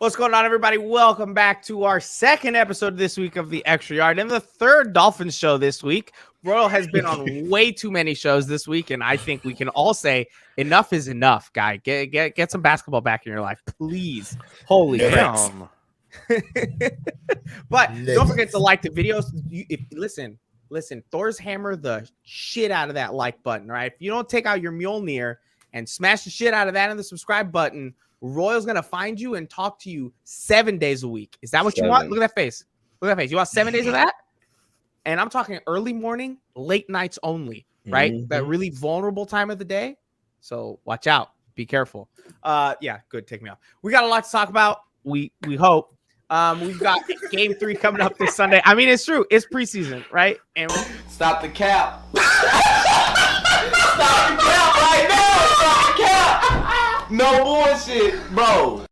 What's going on, everybody? Welcome back to our second episode this week of the Extra Yard and the third Dolphins show this week. Royal has been on way too many shows this week, and I think we can all say enough is enough, guy. Get some basketball back in your life, please. Holy damn. But don't forget to like the videos. Listen, Thor's hammer the shit out of that like button, right? If you don't take out your Mjolnir and smash the shit out of that and the subscribe button, Royal's going to find you and talk to you 7 days a week. Is that what you want? Look at that face. Look at that face. You want 7 days of that? And I'm talking early morning, late nights only, right? Mm-hmm. That really vulnerable time of the day. So watch out. Be careful. Yeah, good. Take me off. We got a lot to talk about. We hope. We've got game 3 coming up this Sunday. I mean, it's true. It's preseason, right? And stop the cap. Stop the cap right now. Stop the cap. No bullshit, bro.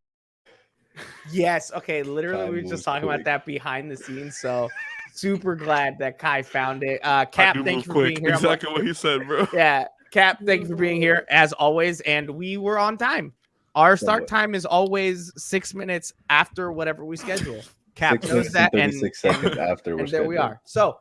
Yes. Okay. Literally, we were just talking about that behind the scenes. So super glad that Kai found it. Cap, thank you for being here. Exactly what he said, bro. Yeah. Cap, thank you for being here as always. And we were on time. Our start time is always 6 minutes after whatever we schedule. Cap knows that. 36 seconds after we're and there we are. So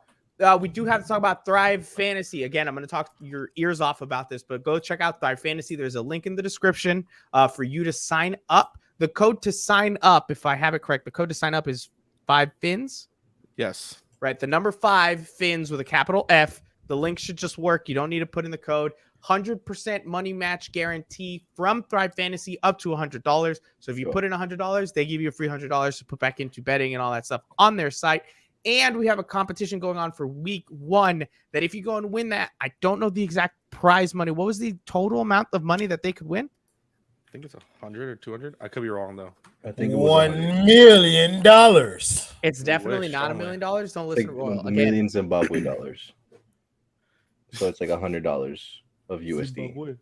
we do have to talk about Thrive Fantasy. Again, I'm going to talk your ears off about this, but go check out Thrive Fantasy. There's a link in the description for you to sign up. The code to sign up, if I have it correct, the code to sign up is 5FINS. Yes. Right. The number 5 fins with a capital F. The link should just work. You don't need to put in the code. 100% money match guarantee from Thrive Fantasy up to $100. So if you put in $100, they give you a free $100 to put back into betting and all that stuff on their site. And we have a competition going on for week 1 that if you go and win that, I don't know the exact prize money. What was the total amount of money that they could win? I think it's 100 or 200. I could be wrong, though. I think it was $1 million. It's definitely not $1 million. Don't listen to Royal. A million Zimbabwe dollars. So it's like $100 of USD.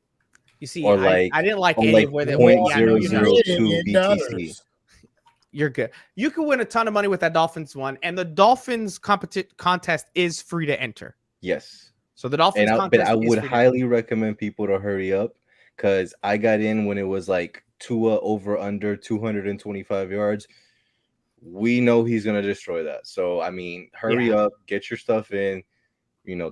You see, or like, I didn't like any of where they went. Yeah, no, BTC. You're good. You can win a ton of money with that Dolphins one, and the Dolphins contest is free to enter. Yes. So the Dolphins but I would highly recommend people to hurry up because I got in when it was like Tua over under 225 yards. We know he's gonna destroy that. So I mean, hurry up, get your stuff in.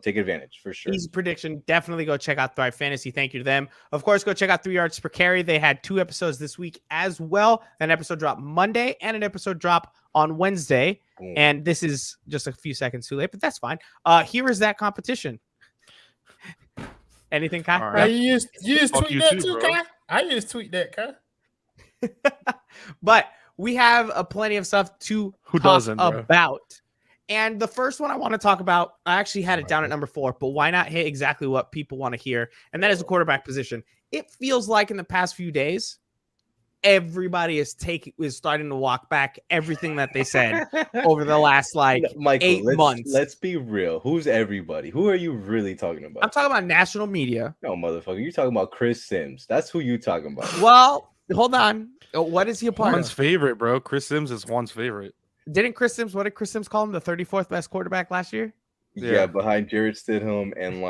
Take advantage for sure. Easy prediction. Definitely go check out Thrive Fantasy. Thank you to them. Of course, go check out 3 Yards Per Carry. They had 2 episodes this week as well. An episode dropped Monday and an episode dropped on Wednesday. Boom. And this is just a few seconds too late, but that's fine. Here is that competition. Anything, Kai? Right. You just tweet that too, Kai? I just tweet that, Kai. But we have plenty of stuff to talk about. And the first one I want to talk about, I actually had it down at number 4, but why not hit exactly what people want to hear? And that is the quarterback position. It feels like in the past few days, everybody is starting to walk back everything that they said over the last Michael, 8 months. Let's be real. Who's everybody? Who are you really talking about? I'm talking about national media. No, motherfucker. You're talking about Chris Sims. That's who you talking about. Well, hold on. What is he a part of? Juan's favorite, bro. Chris Sims is Juan's favorite. What did Chris Sims call him? The 34th best quarterback last year? Yeah, behind Jared Stidham and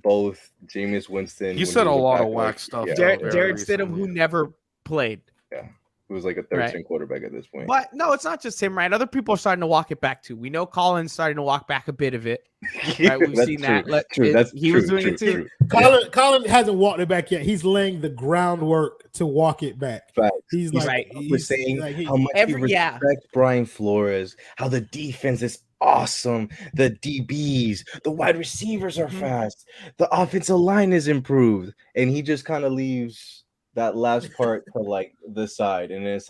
both Jameis Winston. He said a lot of whack stuff. Yeah, Jared Stidham, who never played. Yeah. It was like a 13 quarterback at this point. But no, it's not just him, right? Other people are starting to walk it back too. We know Colin's starting to walk back a bit of it. Right? We've seen that. He was doing it too. Colin hasn't walked it back yet. He's laying the groundwork to walk it back. Facts. He's saying how much he respects Brian Flores, how the defense is awesome, the DBs, the wide receivers are fast, the offensive line is improved, and he just kind of leaves that last part to the side, and it's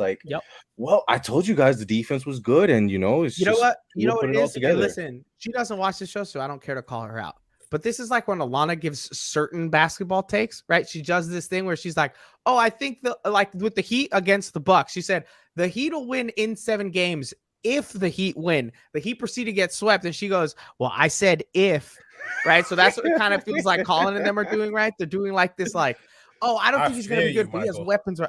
well, I told you guys the defense was good, and it's what it is. Hey, listen, she doesn't watch the show, so I don't care to call her out. But this is like when Alana gives certain basketball takes, right? She does this thing where she's like, "Oh, I think with the Heat against the Bucks," she said the Heat will win in 7 games if the Heat win. The Heat proceed to get swept, and she goes, "Well, I said if," right? So that's what it kind of feels like Colin and them are doing, right? They're doing this oh, I don't think he's going to be good, but he has weapons.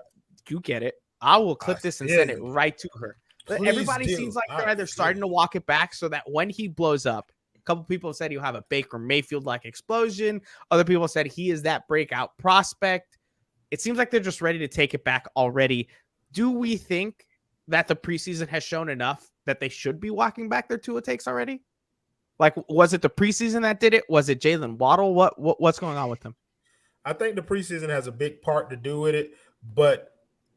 You get it. I will clip this and send it right to her. But everybody seems like they're either starting to walk it back so that when he blows up, a couple people have said he'll have a Baker Mayfield-like explosion. Other people said he is that breakout prospect. It seems like they're just ready to take it back already. do we think that the preseason has shown enough that they should be walking back their Tua takes already? Like, was it the preseason that did it? Was it Jalen Waddle? What's going on with them? I think the preseason has a big part to do with it, but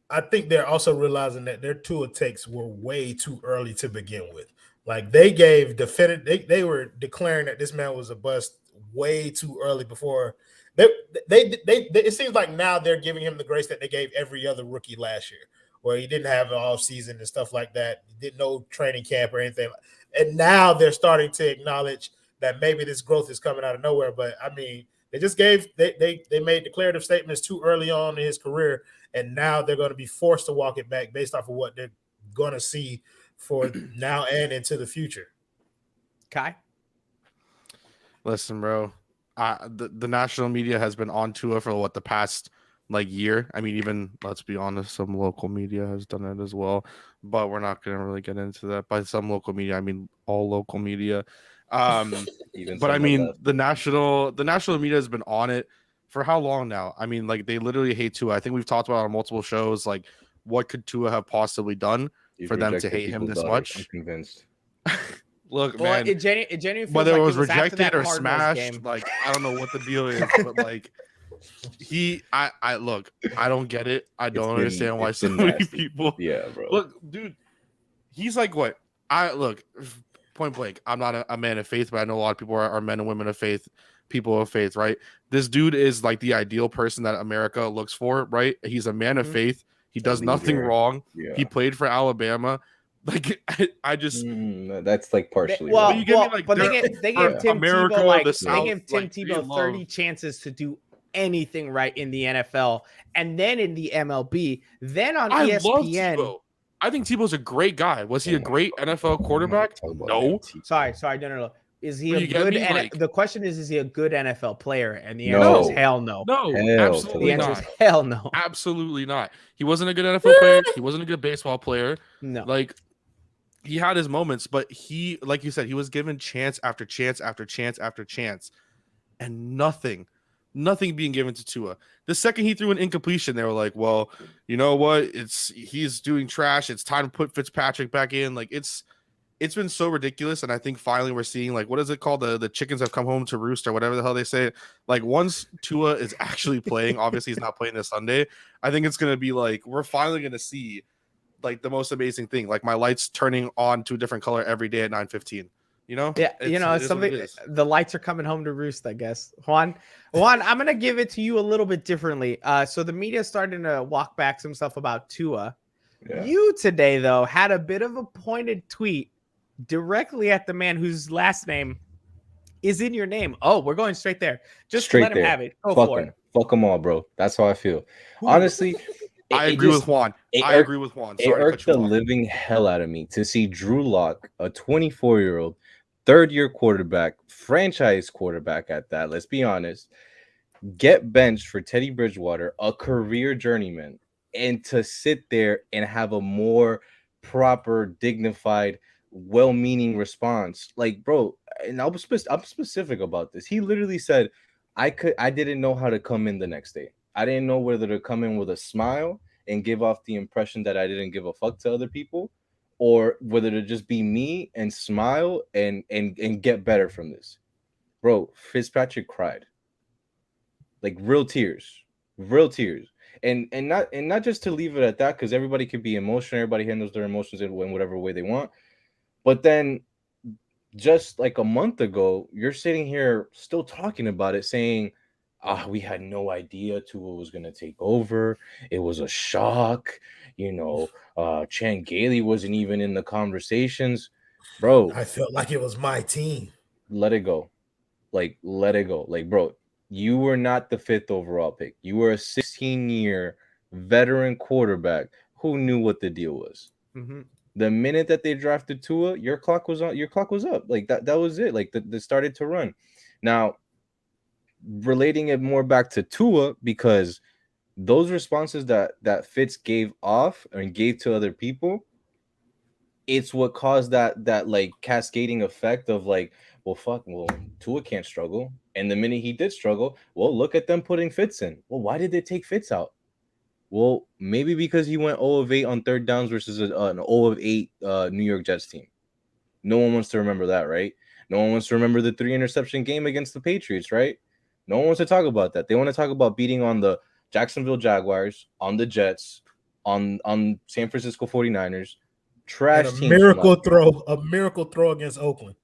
I think they're also realizing that their Tua takes were way too early to begin with. Like they gave they were declaring that this man was a bust way too early before they it seems like now they're giving him the grace that they gave every other rookie last year, where he didn't have an off season and stuff like that. He didn't know training camp or anything. And now they're starting to acknowledge that maybe this growth is coming out of nowhere. But I mean, they made declarative statements too early on in his career, and now they're going to be forced to walk it back based off of what they're going to see for now and into the future. Kai? Listen, bro. The national media has been on Tua for the past year. I mean, even let's be honest, some local media has done it as well, but we're not going to really get into that. By some local media, I mean all local media. But I mean the national media has been on it for how long now? I mean, they literally hate Tua. I think we've talked about on multiple shows, what could Tua have possibly done for them to hate him this much? I'm convinced. Look, well, man, it genuinely whether like it was rejected or Cardinals smashed, game. I don't know what the deal is, but I look, I don't get it. I don't understand why so many people. Yeah, bro. Look, dude, he's what? Point blank, I'm not a man of faith, but I know a lot of people are men and women of faith, people of faith, right? This dude is the ideal person that America looks for, right? He's a man of faith. He does nothing wrong. Yeah. He played for Alabama. I just that's partially. Well, right. But they gave Tim America, Tebow 30 chances to do anything right in the NFL, and then in the MLB, then on ESPN. I think Tebow's a great guy. Was he a great NFL quarterback? No. Sorry, no. Is he a good? The question is he a good NFL player? And the answer is hell no. No, absolutely the answer not. is hell no. Absolutely not. He wasn't a good NFL player. He wasn't a good baseball player. No. He had his moments, but he, like you said, he was given chance after chance after chance after chance, and nothing being given to Tua. The second he threw an incompletion, they were like, well, you know what? He's doing trash. It's time to put Fitzpatrick back in. It's been so ridiculous. And I think finally we're seeing, what is it called? The chickens have come home to roost or whatever the hell they say. Once Tua is actually playing, obviously he's not playing this Sunday. I think it's going to be we're finally going to see the most amazing thing. My lights turning on to a different color every day at 9:15. Yeah, something. The lights are coming home to roost, I guess. Juan, I'm gonna give it to you a little bit differently. So the media is starting to walk back some stuff about Tua. Yeah. You today, though, had a bit of a pointed tweet directly at the man whose last name is in your name. Oh, we're going straight there. Just let him have it. Go for it. Fuck them all, bro. That's how I feel. Honestly. I agree with Juan. Sorry, it irked the living hell out of me to see Drew Lock, a 24-year-old, third-year quarterback, franchise quarterback at that, let's be honest, get benched for Teddy Bridgewater, a career journeyman, and to sit there and have a more proper, dignified, well-meaning response. Bro, and I'm specific about this. He literally said, I didn't know how to come in the next day. I didn't know whether to come in with a smile and give off the impression that I didn't give a fuck to other people, or whether to just be me and smile and get better from this. Bro, Fitzpatrick cried. Real tears. And not just to leave it at that, because everybody can be emotional, everybody handles their emotions in whatever way they want. But then just a month ago, you're sitting here still talking about it, saying, we had no idea Tua was going to take over. It was a shock. Chan Gailey wasn't even in the conversations. Bro, I felt like it was my team. Let it go. Let it go. Bro, you were not the 5th overall pick. You were a 16-year veteran quarterback who knew what the deal was. Mm-hmm. The minute that they drafted Tua, your clock was on. Your clock was up. That was it. They started to run. Now, relating it more back to Tua, because those responses that Fitz gave off and gave to other people, it's what caused that cascading effect of Tua can't struggle. And the minute he did struggle, look at them putting Fitz in. Why did they take Fitz out? Well, maybe because he went 0 of 8 on third downs versus an 0 of 8 New York Jets team. No one wants to remember that, right? No one wants to remember the 3 interception game against the Patriots, right? No one wants to talk about that. They want to talk about beating on the Jacksonville Jaguars, on the Jets, on San Francisco 49ers. Trash team. A miracle throw against Oakland.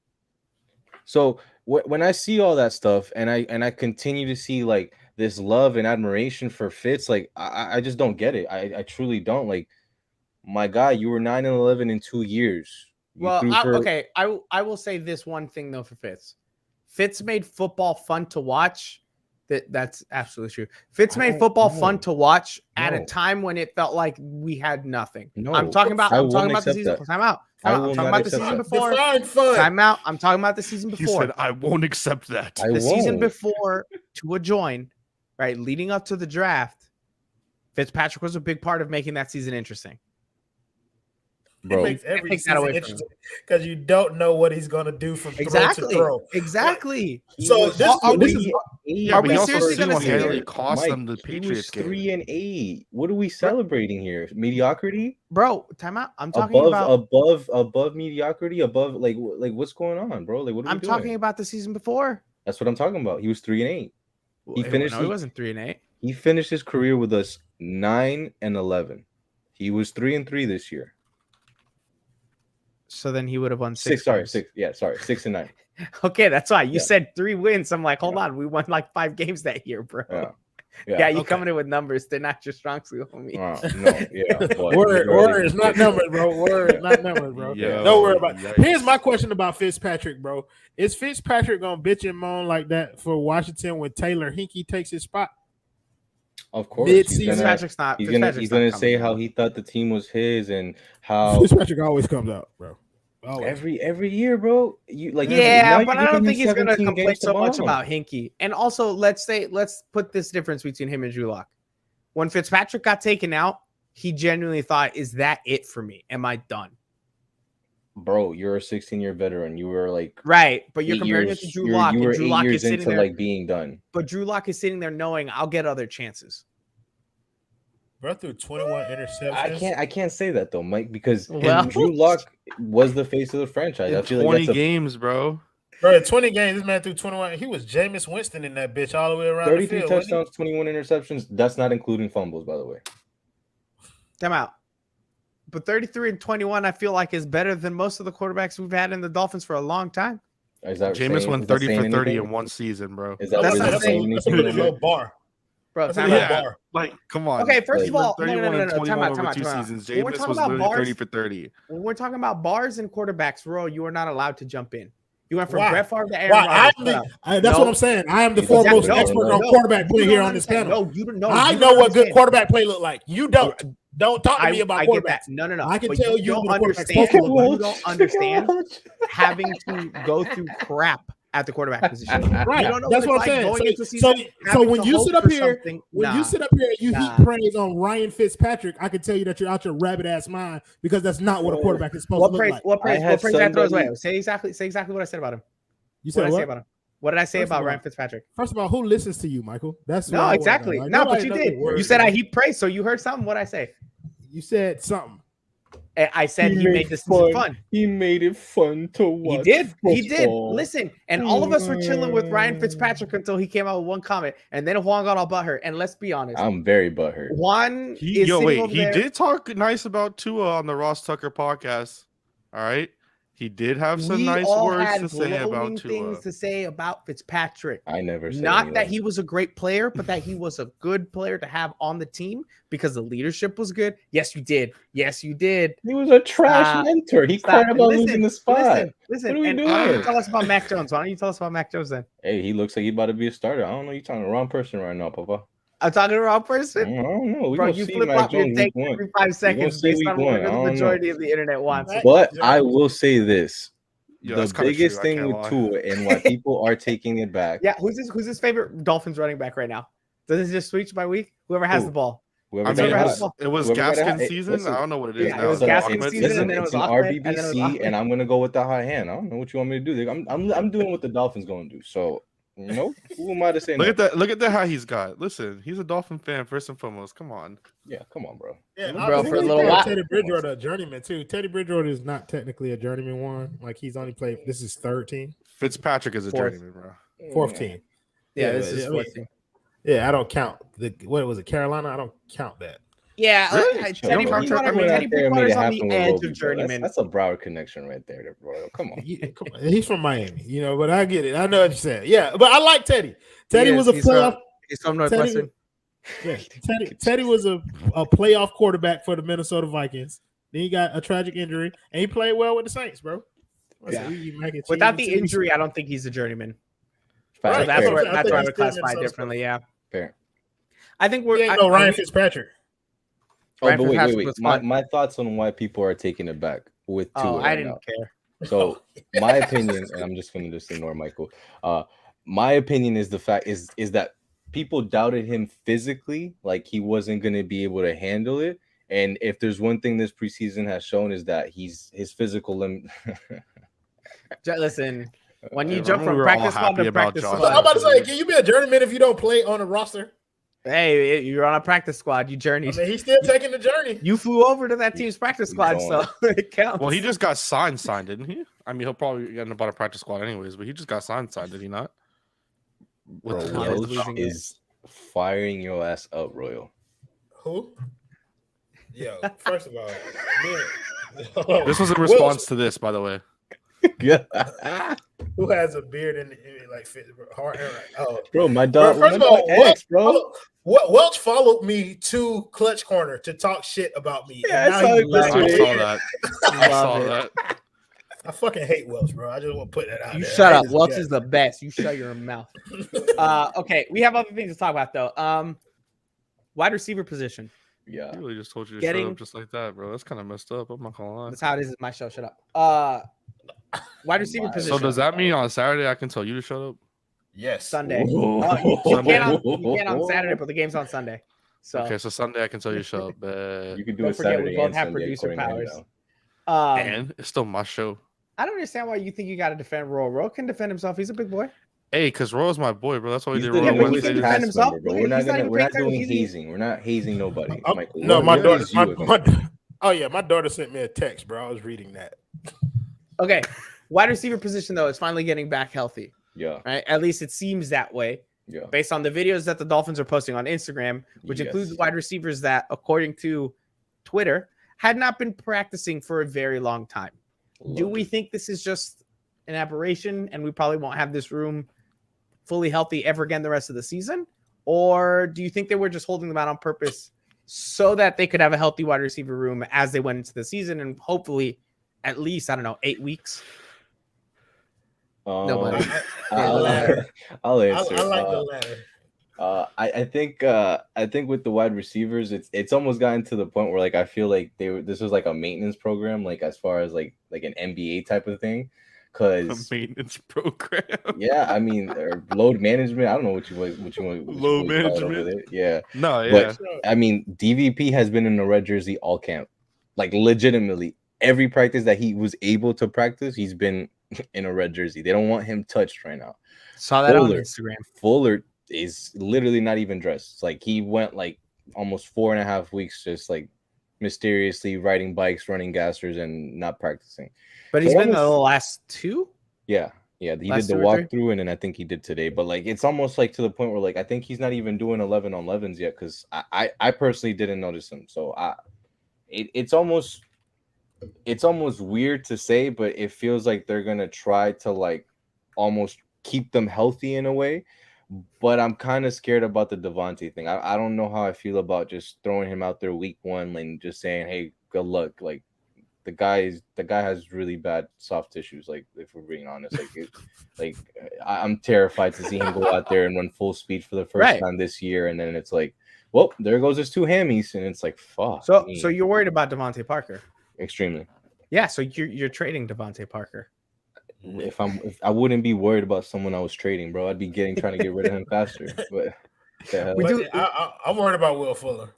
So when I see all that stuff and I continue to see like this love and admiration for Fitz, like I just don't get it. I truly don't. Like, my guy, you were 9-11 in 2 years. Okay. I will say this one thing though for Fitz. Fitz made football fun to watch. That's absolutely true. Fitz made football fun to watch at a time when it felt like we had nothing. No, I'm talking about the season. Time out. I'm talking about the season before. Time out. I'm talking about the season before. He said, I won't accept that. The season before Tua joined, right, leading up to the draft, Fitzpatrick was a big part of making that season interesting. Bro, it makes every season interesting because you don't know what he's going to do from throw to throw. Exactly. So are we seriously going to say cost them the Patriots game? 3-8. What are we celebrating here? Mediocrity, bro. Time out. I'm talking above mediocrity, above like what's going on, bro? Like, what are we doing? Talking about the season before. That's what I'm talking about. He was 3-8. He finished. No, he wasn't 3-8. He finished his career with us 9-11. He was 3-3 this year. So then he would have won 6. 6-9. Okay, that's why you said 3 wins. I'm like, hold on, we won like 5 games that year, bro. Yeah, you coming in with numbers. They're not your strong suit, homie. Word is not numbers, bro. Word, not numbers, bro. Don't worry about it. Here's my question about Fitzpatrick, bro. Is Fitzpatrick gonna bitch and moan like that for Washington when Taylor Hinkie takes his spot? Of course, he's gonna say how he thought the team was his and how Fitzpatrick always comes out, bro. Every year, bro. But I don't think he's gonna complain so much about Hinkie. And also, let's put this difference between him and Drew Lock. When Fitzpatrick got taken out, he genuinely thought, "Is that it for me? Am I done?" Bro, you're a 16-year veteran. You were like right, but you're comparing it to Drew Lock. You were Drew 8 Lock years is into there, like being done. But Drew Lock is sitting there knowing I'll get other chances. Bro, through 21 interceptions. I can't say that though, Mike, because Drew Lock was the face of the franchise. I feel 20 games, bro. Bro, 20 games. This man threw 21. He was Jameis Winston in that bitch all the way around. 33 touchdowns, 21 interceptions. That's not including fumbles, by the way. Time out. But 33 and 21, I feel like is better than most of the quarterbacks we've had in the Dolphins for a long time. Jameis went 30 for 30 in one season, bro. That's a really low bar. Bro, bar. Like, come on. Okay, first of all, 31 and 21 over 2 seasons. Jameis was literally 30 for 30. When we're talking about bars and quarterbacks, Ro, you are not allowed to jump in. You went from Brett Favre to Aaron Rodgers. That's what I'm saying. I am the foremost expert on quarterback play here on this panel. No, you don't know. I know what good quarterback play look like. You don't. Don't talk to me about quarterbacks. No. I can tell you don't understand. You don't understand having to go through crap at the quarterback position. Right. That's what I'm saying. So when you sit up here, and you heap praise on Ryan Fitzpatrick, I can tell you that you're out your rabbit ass mind because that's not what a quarterback is supposed to look like. What praise that throws away? Say exactly what I said about him. You said what? What did I say about Ryan Fitzpatrick? First of all, who listens to you, Michael? That's no, exactly. No, but you did. You said I heap praise, so you heard something. What I say? You said something. I said he made this fun. He made it fun to watch. He did. Listen, and all of us were chilling with Ryan Fitzpatrick until he came out with one comment, and then Juan got all butthurt. And let's be honest, I'm very butthurt. Juan, he did talk nice about Tua on the Ross Tucker podcast. All right. He did have some nice words to say about Tua. Things to say about Fitzpatrick. I never said not that he was a great player, but that he was a good player to have on the team because the leadership was good. Yes, you did. He was a trash mentor. He cried about losing the spot. Listen. What are we doing? Tell us about Mac Jones. Why don't you tell us about Mac Jones then? Hey, he looks like he's about to be a starter. I don't know. You're talking to the wrong person right now, Papa. I'm talking to the wrong person? I don't know. Bro, you flip flop your take every 5 seconds based on what the majority of the internet wants. But I will say this. The biggest thing with Tua and why people are taking it back. Yeah, who's his favorite Dolphins running back right now? Does it just switch by week? Whoever has the ball. It was Gaskin's season. Listen, I don't know what it is now. It was Gaskin's season, and then it was an RBBC, and I'm gonna go with the high hand. I don't know what you want me to do. I'm doing what the Dolphins gonna do. So Nope. Who am I to say Look no? at that. Look at that. How he's got. Listen, he's a Dolphin fan first and foremost. Come on. Yeah, come on, bro. Yeah, bro, for a little while. Teddy Bridgewater a journeyman too. Teddy Bridgewater is not technically a journeyman one. Like he's only played. This is third team. Fitzpatrick is a Fourth. journeyman, bro. Fourth team. Yeah, this is fourth team. Yeah, I don't count what was it, Carolina? I don't count that. Yeah, Really? Teddy Bridgewater's on the edge of journeyman. That's a Broward connection right there, bro. Come on. Come on. He's from Miami, but I get it. I know what you're saying. Yeah, but I like Teddy. Teddy was a playoff. He's from Northwestern. Teddy was a playoff quarterback for the Minnesota Vikings. Then he got a tragic injury, and he played well with the Saints, bro. Yeah. Without the injury, I don't think he's a journeyman. Right. So that's where I would classify differently. Yeah, fair. I think Ryan Fitzpatrick. Oh, but wait. My thoughts on why people are taking it back with Tua. I didn't care. So my opinion, and I'm just gonna ignore Michael. My opinion is the fact is that people doubted him physically, like he wasn't gonna be able to handle it. And if there's one thing this preseason has shown is that his physical limit. Listen, when you jump from practice squad to practice squad, I'm about to say, can you be a journeyman if you don't play on a roster? Hey, you're on a practice squad. You journeyed. I mean, he's still taking the journey. You flew over to that team's practice squad, so it counts. Well, he just got signed, didn't he? I mean, he'll probably end up on a practice squad anyways, but he just got signed, did he not? Bro, Roach is firing your ass up, Royal. Who? Yo, first of all, this was a response to this, by the way. Who has a beard and like fit hard hair? Oh, bro, my dog. First of all, Welch followed me to Clutch Corner to talk shit about me. Yeah, I saw that. I saw that. I fucking hate Welch, bro. I just want to put that out. You shut up. Welch is the best. You shut your mouth. Okay, we have other things to talk about though. Wide receiver position. Yeah, I really just told you to shut up just like that, bro. That's kind of messed up. I'm not gonna lie. That's how it is. It's my show. Shut up. Wide receiver position. So does that mean on Saturday I can tell you to shut up? Yes. Sunday. You can't on Saturday, but the game's on Sunday. So okay, so Sunday I can tell you to shut up. You can do it Saturday. We both have producer powers. And it's still my show. I don't understand why you think you got to defend Royal. Royal can defend himself. He's a big boy. Hey, because Royal's my boy, bro. That's why we did Royal Wednesday. Defend himself. We're not doing hazing. We're not hazing nobody. Michael. No, my daughter. My daughter sent me a text, bro. I was reading that. Okay, wide receiver position though is finally getting back healthy. Yeah. Right. At least it seems that way. Yeah. Based on the videos that the Dolphins are posting on Instagram, which includes wide receivers that, according to Twitter, had not been practicing for a very long time. Do we think this is just an aberration and we probably won't have this room fully healthy ever again the rest of the season? Or do you think they were just holding them out on purpose so that they could have a healthy wide receiver room as they went into the season and hopefully at least, 8 weeks? I'll answer. I like the latter. I think with the wide receivers, it's almost gotten to the point where like I feel like this was like a maintenance program, like as far as like an NBA type of thing. Because maintenance program. Yeah, I mean, or load management. I don't know what you want. Load management. Yeah. No, yeah. But, I mean, DVP has been in a red jersey all camp. Like legitimately, every practice that he was able to practice, he's been in a red jersey. They don't want him touched right now. Saw that on Instagram. Fuller is literally not even dressed. It's like he went like almost 4.5 weeks just like mysteriously riding bikes, running gassers, and not practicing. But he's been the last 2? Yeah. He did the walkthrough, and then I think he did today. But like, it's almost like to the point where like I think he's not even doing 11-on-11s yet because I personally didn't notice him. So it's almost weird to say, but it feels like they're gonna try to like almost keep them healthy in a way. But I'm kind of scared about the Devontae thing. I don't know how I feel about just throwing him out there week 1 and just saying, hey, good luck. Like the guy has really bad soft tissues. Like if we're being honest, I'm terrified to see him go out there and run full speed for the first time this year, and then it's like, well, there goes his 2 hammies, and it's like, fuck. So you're worried about Devontae Parker? Extremely. Yeah. So you're trading Devontae Parker. If I wouldn't be worried about someone I was trading, bro, I'd be trying to get rid of him faster. But I'm worried about Will Fuller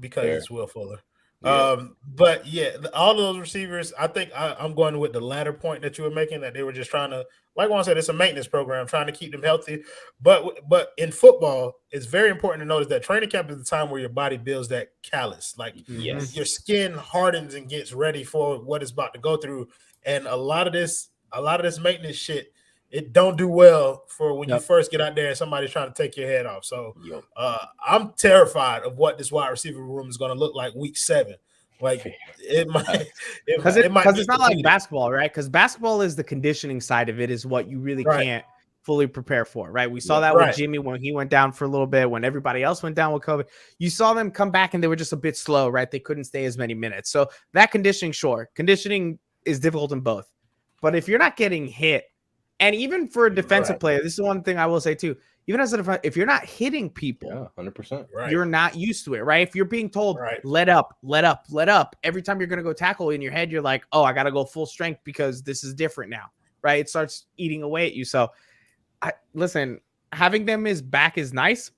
because it's Will Fuller. But yeah, all of those receivers, I think I'm going with the latter point that you were making, that they were just trying to, like Juan said, it's a maintenance program, trying to keep them healthy. But in football, it's very important to notice that training camp is the time where your body builds that callus. Like your skin hardens and gets ready for what it's about to go through. And a lot of this maintenance shit, it don't do well for when you first get out there and somebody's trying to take your head off. So I'm terrified of what this wide receiver room is going to look like week 7. Like it might, because it's not like basketball, right? Because basketball is the conditioning side of it, is what you really can't fully prepare for, right? We saw that with Jimmy when he went down for a little bit, when everybody else went down with COVID. You saw them come back and they were just a bit slow, right? They couldn't stay as many minutes. So that conditioning is difficult in both. But if you're not getting hit, and even for a defensive player, this is one thing I will say too. Even as if you're not hitting people, 100%, you're not used to it, right? If you're being told, let up, every time you're going to go tackle, in your head, you're like, oh, I got to go full strength because this is different now, right? It starts eating away at you. So, listen, having them back is nice,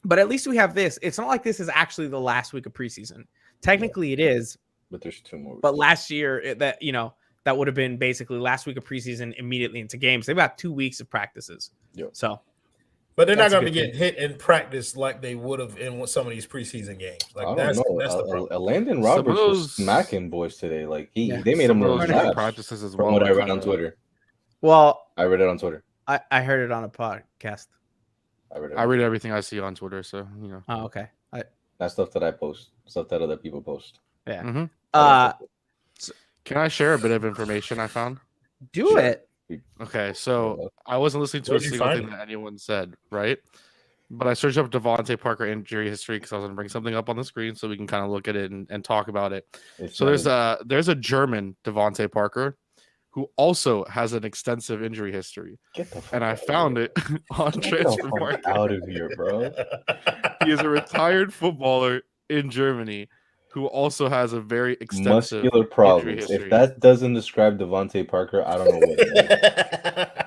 but at least we have this. It's not like this is actually the last week of preseason. Technically, it is. But there's 2 more weeks. But last year, that would have been basically last week of preseason immediately into games. They've got 2 weeks of practices. So. But they're not going to be getting hit in practice like they would have in some of these preseason games. Like that's the problem. Landon Roberts was smacking boys today. Like they made him learn practices as well. From what I read on Twitter. Well, I read it on Twitter. I heard it on a podcast. I read everything I see on Twitter, so Oh, okay. That's stuff that I post, stuff that other people post. Yeah. Mm-hmm. Can I share a bit of information I found? Do it. Okay, so I wasn't listening to a single thing that anyone said, right? But I searched up Devontae Parker injury history because I was going to bring something up on the screen so we can kind of look at it and talk about it. So there's a German Devontae Parker who also has an extensive injury history, and I found it on Transfermarkt. Out of here, bro! He is a retired footballer in Germany who also has a very extensive muscular problems. If that doesn't describe Devontae Parker, I don't know what it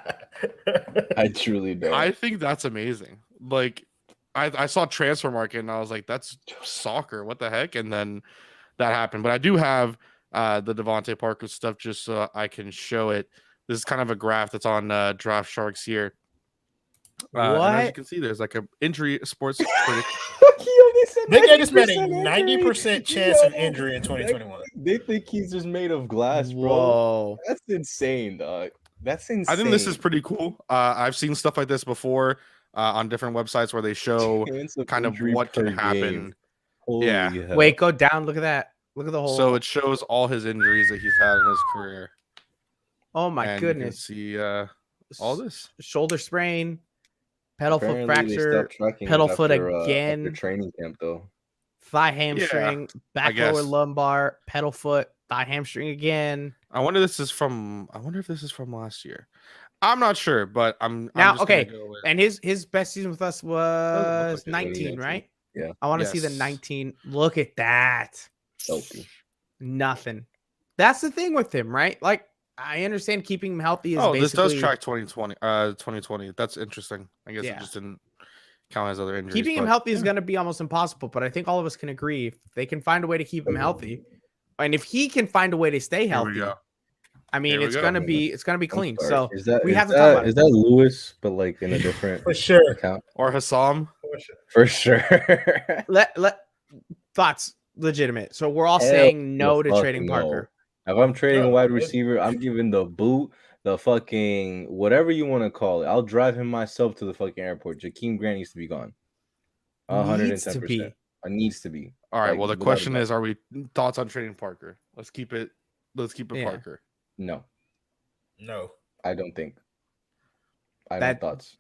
is. I truly don't. I think that's amazing. Like, I saw Transfermarkt and I was like, that's soccer. What the heck? And then that happened. But I do have the Devontae Parker stuff just so I can show it. This is kind of a graph that's on Draft Sharks here. And as you can see, there's like an injury sports critic. They gave this man a 90% chance of injury in 2021. They think he's just made of glass, bro. Whoa. That's insane, dog. That's insane. I think this is pretty cool. I've seen stuff like this before on different websites where they show kind of what can happen. Hell. Wait, go down. Look at that. Look at the whole. So it shows all his injuries that he's had in his career. Oh my goodness! You can see all this shoulder sprain. Pedal foot fracture, pedal foot again. After training camp, though. Thigh hamstring, back lower lumbar, pedal foot, thigh hamstring again. I wonder if this is from last year. I'm not sure, but I'm just okay. And his best season with us was 19, right? Yeah. I want to see the 19. Look at that. Healthy. Nothing. That's the thing with him, right? Like, I understand keeping him healthy is basically... this does track 2020. That's interesting. I guess it just didn't count as other injuries. Keeping him healthy is going to be almost impossible, but I think all of us can agree if they can find a way to keep him healthy, and if he can find a way to stay healthy, I mean, it's going to be clean. So we have to talk about it. Is that Lewis, but like in a different for sure account? Or Hassam? For sure. let thoughts legitimate. So we're all saying no to trading Parker. If I'm trading a wide receiver, I'm giving the boot, the fucking whatever you want to call it. I'll drive him myself to the fucking airport. Jakeem Grant needs to be gone. 110%. It needs to be. All right. Well, the question is, are we thoughts on trading Parker? Let's keep it Parker. No. I don't think. I have thoughts.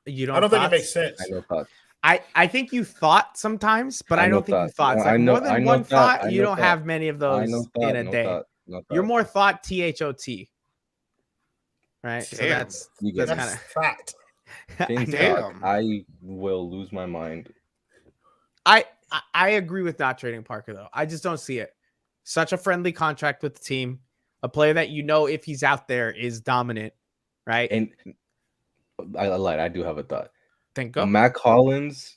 You don't. I don't think it makes sense. I know thoughts. I think you thought sometimes, but I don't think you thought. Like more than one thought, you don't have many of those in a day. You're more thought THOT. Right? So that's kind of fact. Damn. I will lose my mind. I agree with not trading Parker though. I just don't see it. Such a friendly contract with the team. A player that if he's out there is dominant, right? And I lied. I do have a thought. Thank God. Mac Hollins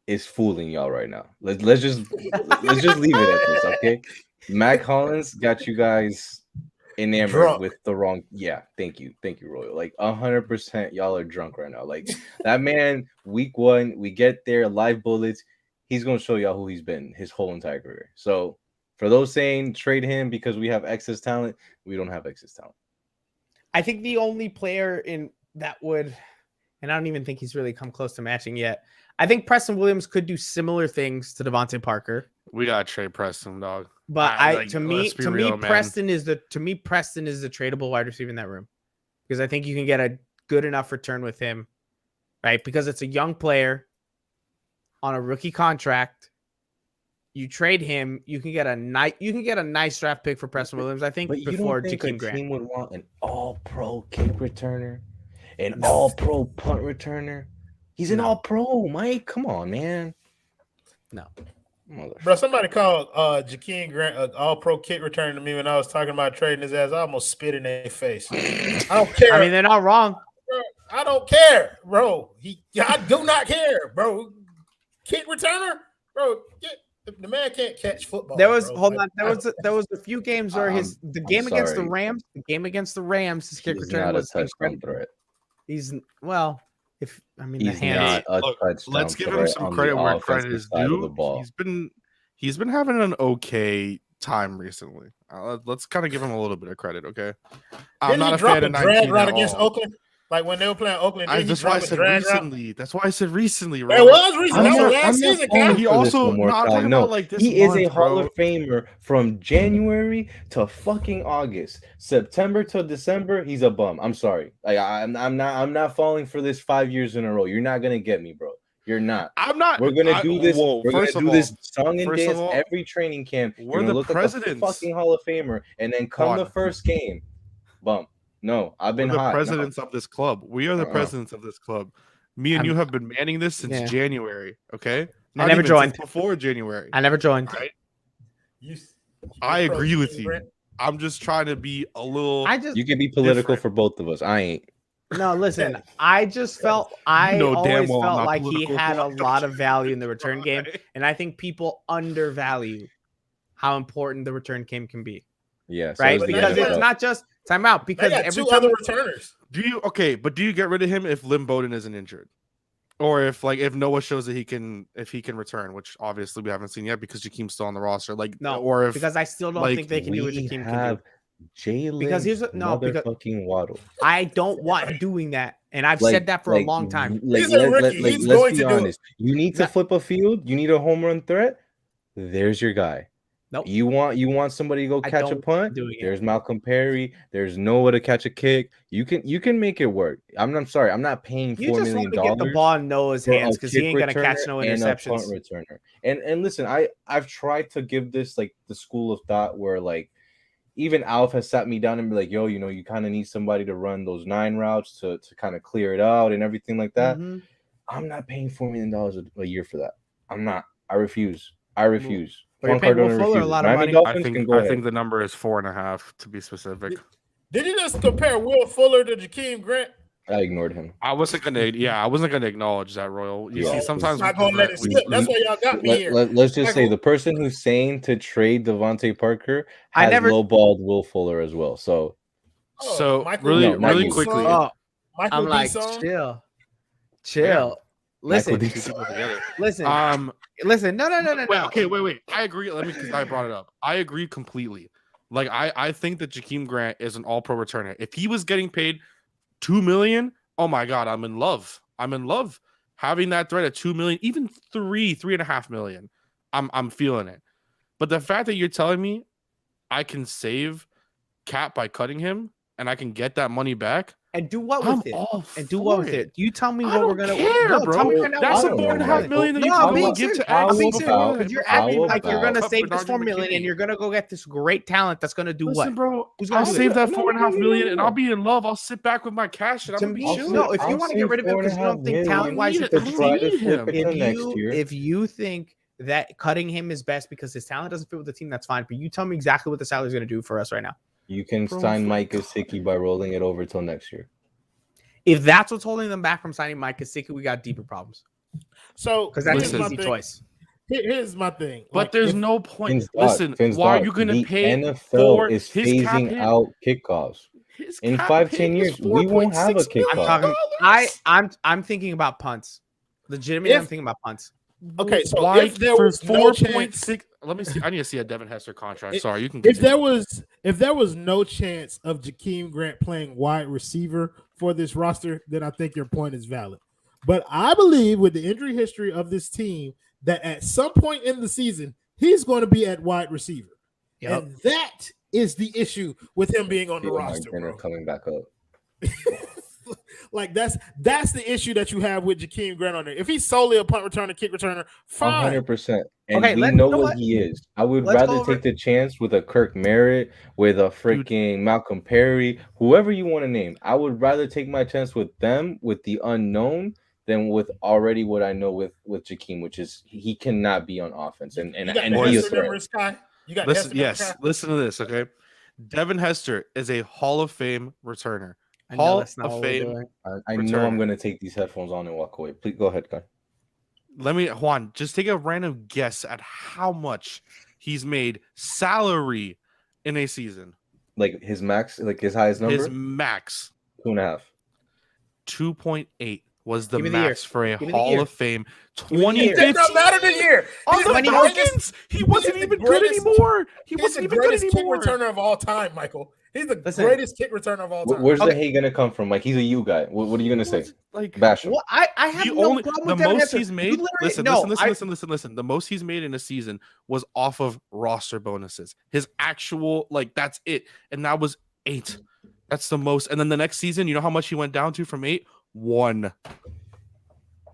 is fooling y'all right now. Let's just leave it at this, okay? Mac Hollins got you guys enamored Drunk. with the wrong. Yeah, thank you, Royal. Like 100%, y'all are drunk right now. Like that man, week 1, we get there, live bullets. He's gonna show y'all who he's been his whole entire career. So for those saying trade him because we have excess talent, we don't have excess talent. I think the only player in that would, and I don't even think he's really come close to matching yet. I think Preston Williams could do similar things to Devontae Parker. We gotta trade Preston, dog. But to me, Preston is the tradable wide receiver in that room, because I think you can get a good enough return with him, right? Because it's a young player on a rookie contract. You trade him, you can get a nice draft pick for Preston Williams. I think but before Jakeem Grant. Team would want an all-pro kick returner, an all-pro punt returner. He's an all-pro, Mike. Come on, man. No. Bro, somebody called Jakeem Grant an all-pro kick return to me when I was talking about trading his ass. I almost spit in their face. I don't care. I mean, they're not wrong. Bro, I don't care, bro. I do not care, bro. Kick returner, bro. The man can't catch football. There was bro. There was a few games where his against the Rams, his kick return was incredible. He's the hands. Let's give him some credit where credit is due. He's been having an okay time recently. Let's kind of give him a little bit of credit, okay? I'm not a fan of 19 right against Oakland. Like when they were playing Oakland, that's why I said recently. That's why I said recently, bro. It was recently. That was last season, guys. He also he is a Hall of Famer from January to fucking August. September to December, he's a bum. I'm sorry. Like I'm not falling for this 5 years in a row. You're not gonna get me, bro. You're not. I'm not. We're gonna do this. We're gonna do this song and dance every training camp. We're the presidents. Like a fucking Hall of Famer, and then come the first game, bum. No, I've been the presidents of this club. We are the presidents of this club. Me and you have been manning this since January. Okay, I never joined before January. I never joined. Right? I agree with you. I'm just trying to be a little. You can be political for both of us. I ain't. No, listen. I just felt always felt like he had a lot of value in the return game, and I think people undervalue how important the return game can be. Yes, right. Because it's not just time out. Because every other returners. Do you get rid of him if Lynn Bowden isn't injured, or if Noah shows that he can return, which obviously we haven't seen yet because Jakeem's still on the roster. Because I still don't think they can do what Jakeem can do. Jalen, because here's fucking Waddle. I don't want doing that, and I've said that for a long time. He's a rookie. He's going to do it. You need to flip a field. You need a home run threat. There's your guy. Nope. You want somebody to go catch a punt? There's Malcolm Perry. There's Noah to catch a kick. You can make it work. I'm sorry. I'm not paying $4 million. You just want to get the ball in Noah's hands because he ain't gonna catch no interceptions. And a punt returner. And listen, I've tried to give this like the school of thought where like even Alf has sat me down and be like, yo, you kind of need somebody to run those 9 routes to kind of clear it out and everything like that. Mm-hmm. I'm not paying $4 million a year for that. I'm not. I refuse. But you're paying Will Fuller a lot of money. I think the number is 4.5 to be specific. Did you just compare Will Fuller to Jakeem Grant? I ignored him. I wasn't gonna acknowledge that, Royal. You see, sometimes I'm not gonna let it slip. That's why y'all got me here. Let's just say the person who's saying to trade Devontae Parker has lowballed Will Fuller as well. So really quickly, I'm like, chill. Listen. Listen. No. Wait. I agree. Because I brought it up. I agree completely. Like I think that Jakeem Grant is an all-pro returner. If he was getting paid $2 million, oh my God, I'm in love. Having that threat at $2 million, even $3.5 million, I'm feeling it. But the fact that you're telling me I can save cap by cutting him and I can get that money back. And do what with it? You tell me what we're gonna bro. Tell me that's a $4.5 million that you can give to Alex. Because you're acting like you're gonna save this $4 million and you're gonna go get this great talent that's gonna do what? Bro, I'll save that $4.5 million and I'll be in love. I'll sit back with my cash and I'm gonna be no. If you want to get rid of him because you don't think talent-wise you can need him, if you think that cutting him is best because his talent doesn't fit with the team, that's fine. But you tell me exactly what the salary is gonna do for us right now. You can sign Mike Gesicki by rolling it over till next year. If that's what's holding them back from signing Mike Gesicki, we got deeper problems. So because that's an easy choice. Here's my thing. But there's no point. Listen, Finn's why are dog, you going to the pay NFL for is his cap phasing hit? out kickoffs. His In cap 5-10 hit years, is we won't have a $4.6 million. kickoff. I'm thinking about punts. Legitimately, I'm thinking about punts. Okay, so why if there for was no 4.6? Let me see. I need to see a Devin Hester contract. Sorry, you can. If there was no chance of Jakeem Grant playing wide receiver for this roster, then I think your point is valid. But I believe with the injury history of this team that at some point in the season he's going to be at wide receiver, and that is the issue with him being on the roster. Bro. Coming back up. Like that's the issue that you have with Jakeem Grant on there. If he's solely a punt returner, kick returner, fine. 100%. And we know what he is. I would rather take the chance with a Kirk Merritt, with a freaking Malcolm Perry, whoever you want to name. I would rather take my chance with them, with the unknown, than with already what I know with Jakeem, which is he cannot be on offense. And he is listen to this, okay? Devin Hester is a Hall of Fame returner. Hall of Fame. I know I'm going to take these headphones on and walk away. Please go ahead, guy. Juan, just take a random guess at how much he's made salary in a season. Like his max, like his highest number? His max. 2.5. 2.8 was the max for a Hall of Fame. 2015. It doesn't matter the year. On the Falcons, he wasn't even good anymore. He wasn't even good anymore. Kick returner of all time, Michael. He's the greatest kick returner of all time. Where's the hate gonna come from? Like he's a U guy. What are you gonna say? Like bash him. Well, I have no problem with the most Hester. he's made. Listen. The most he's made in a season was off of roster bonuses. His actual that's it, and that was 8. That's the most. And then the next season, you know how much he went down to from 8? 1.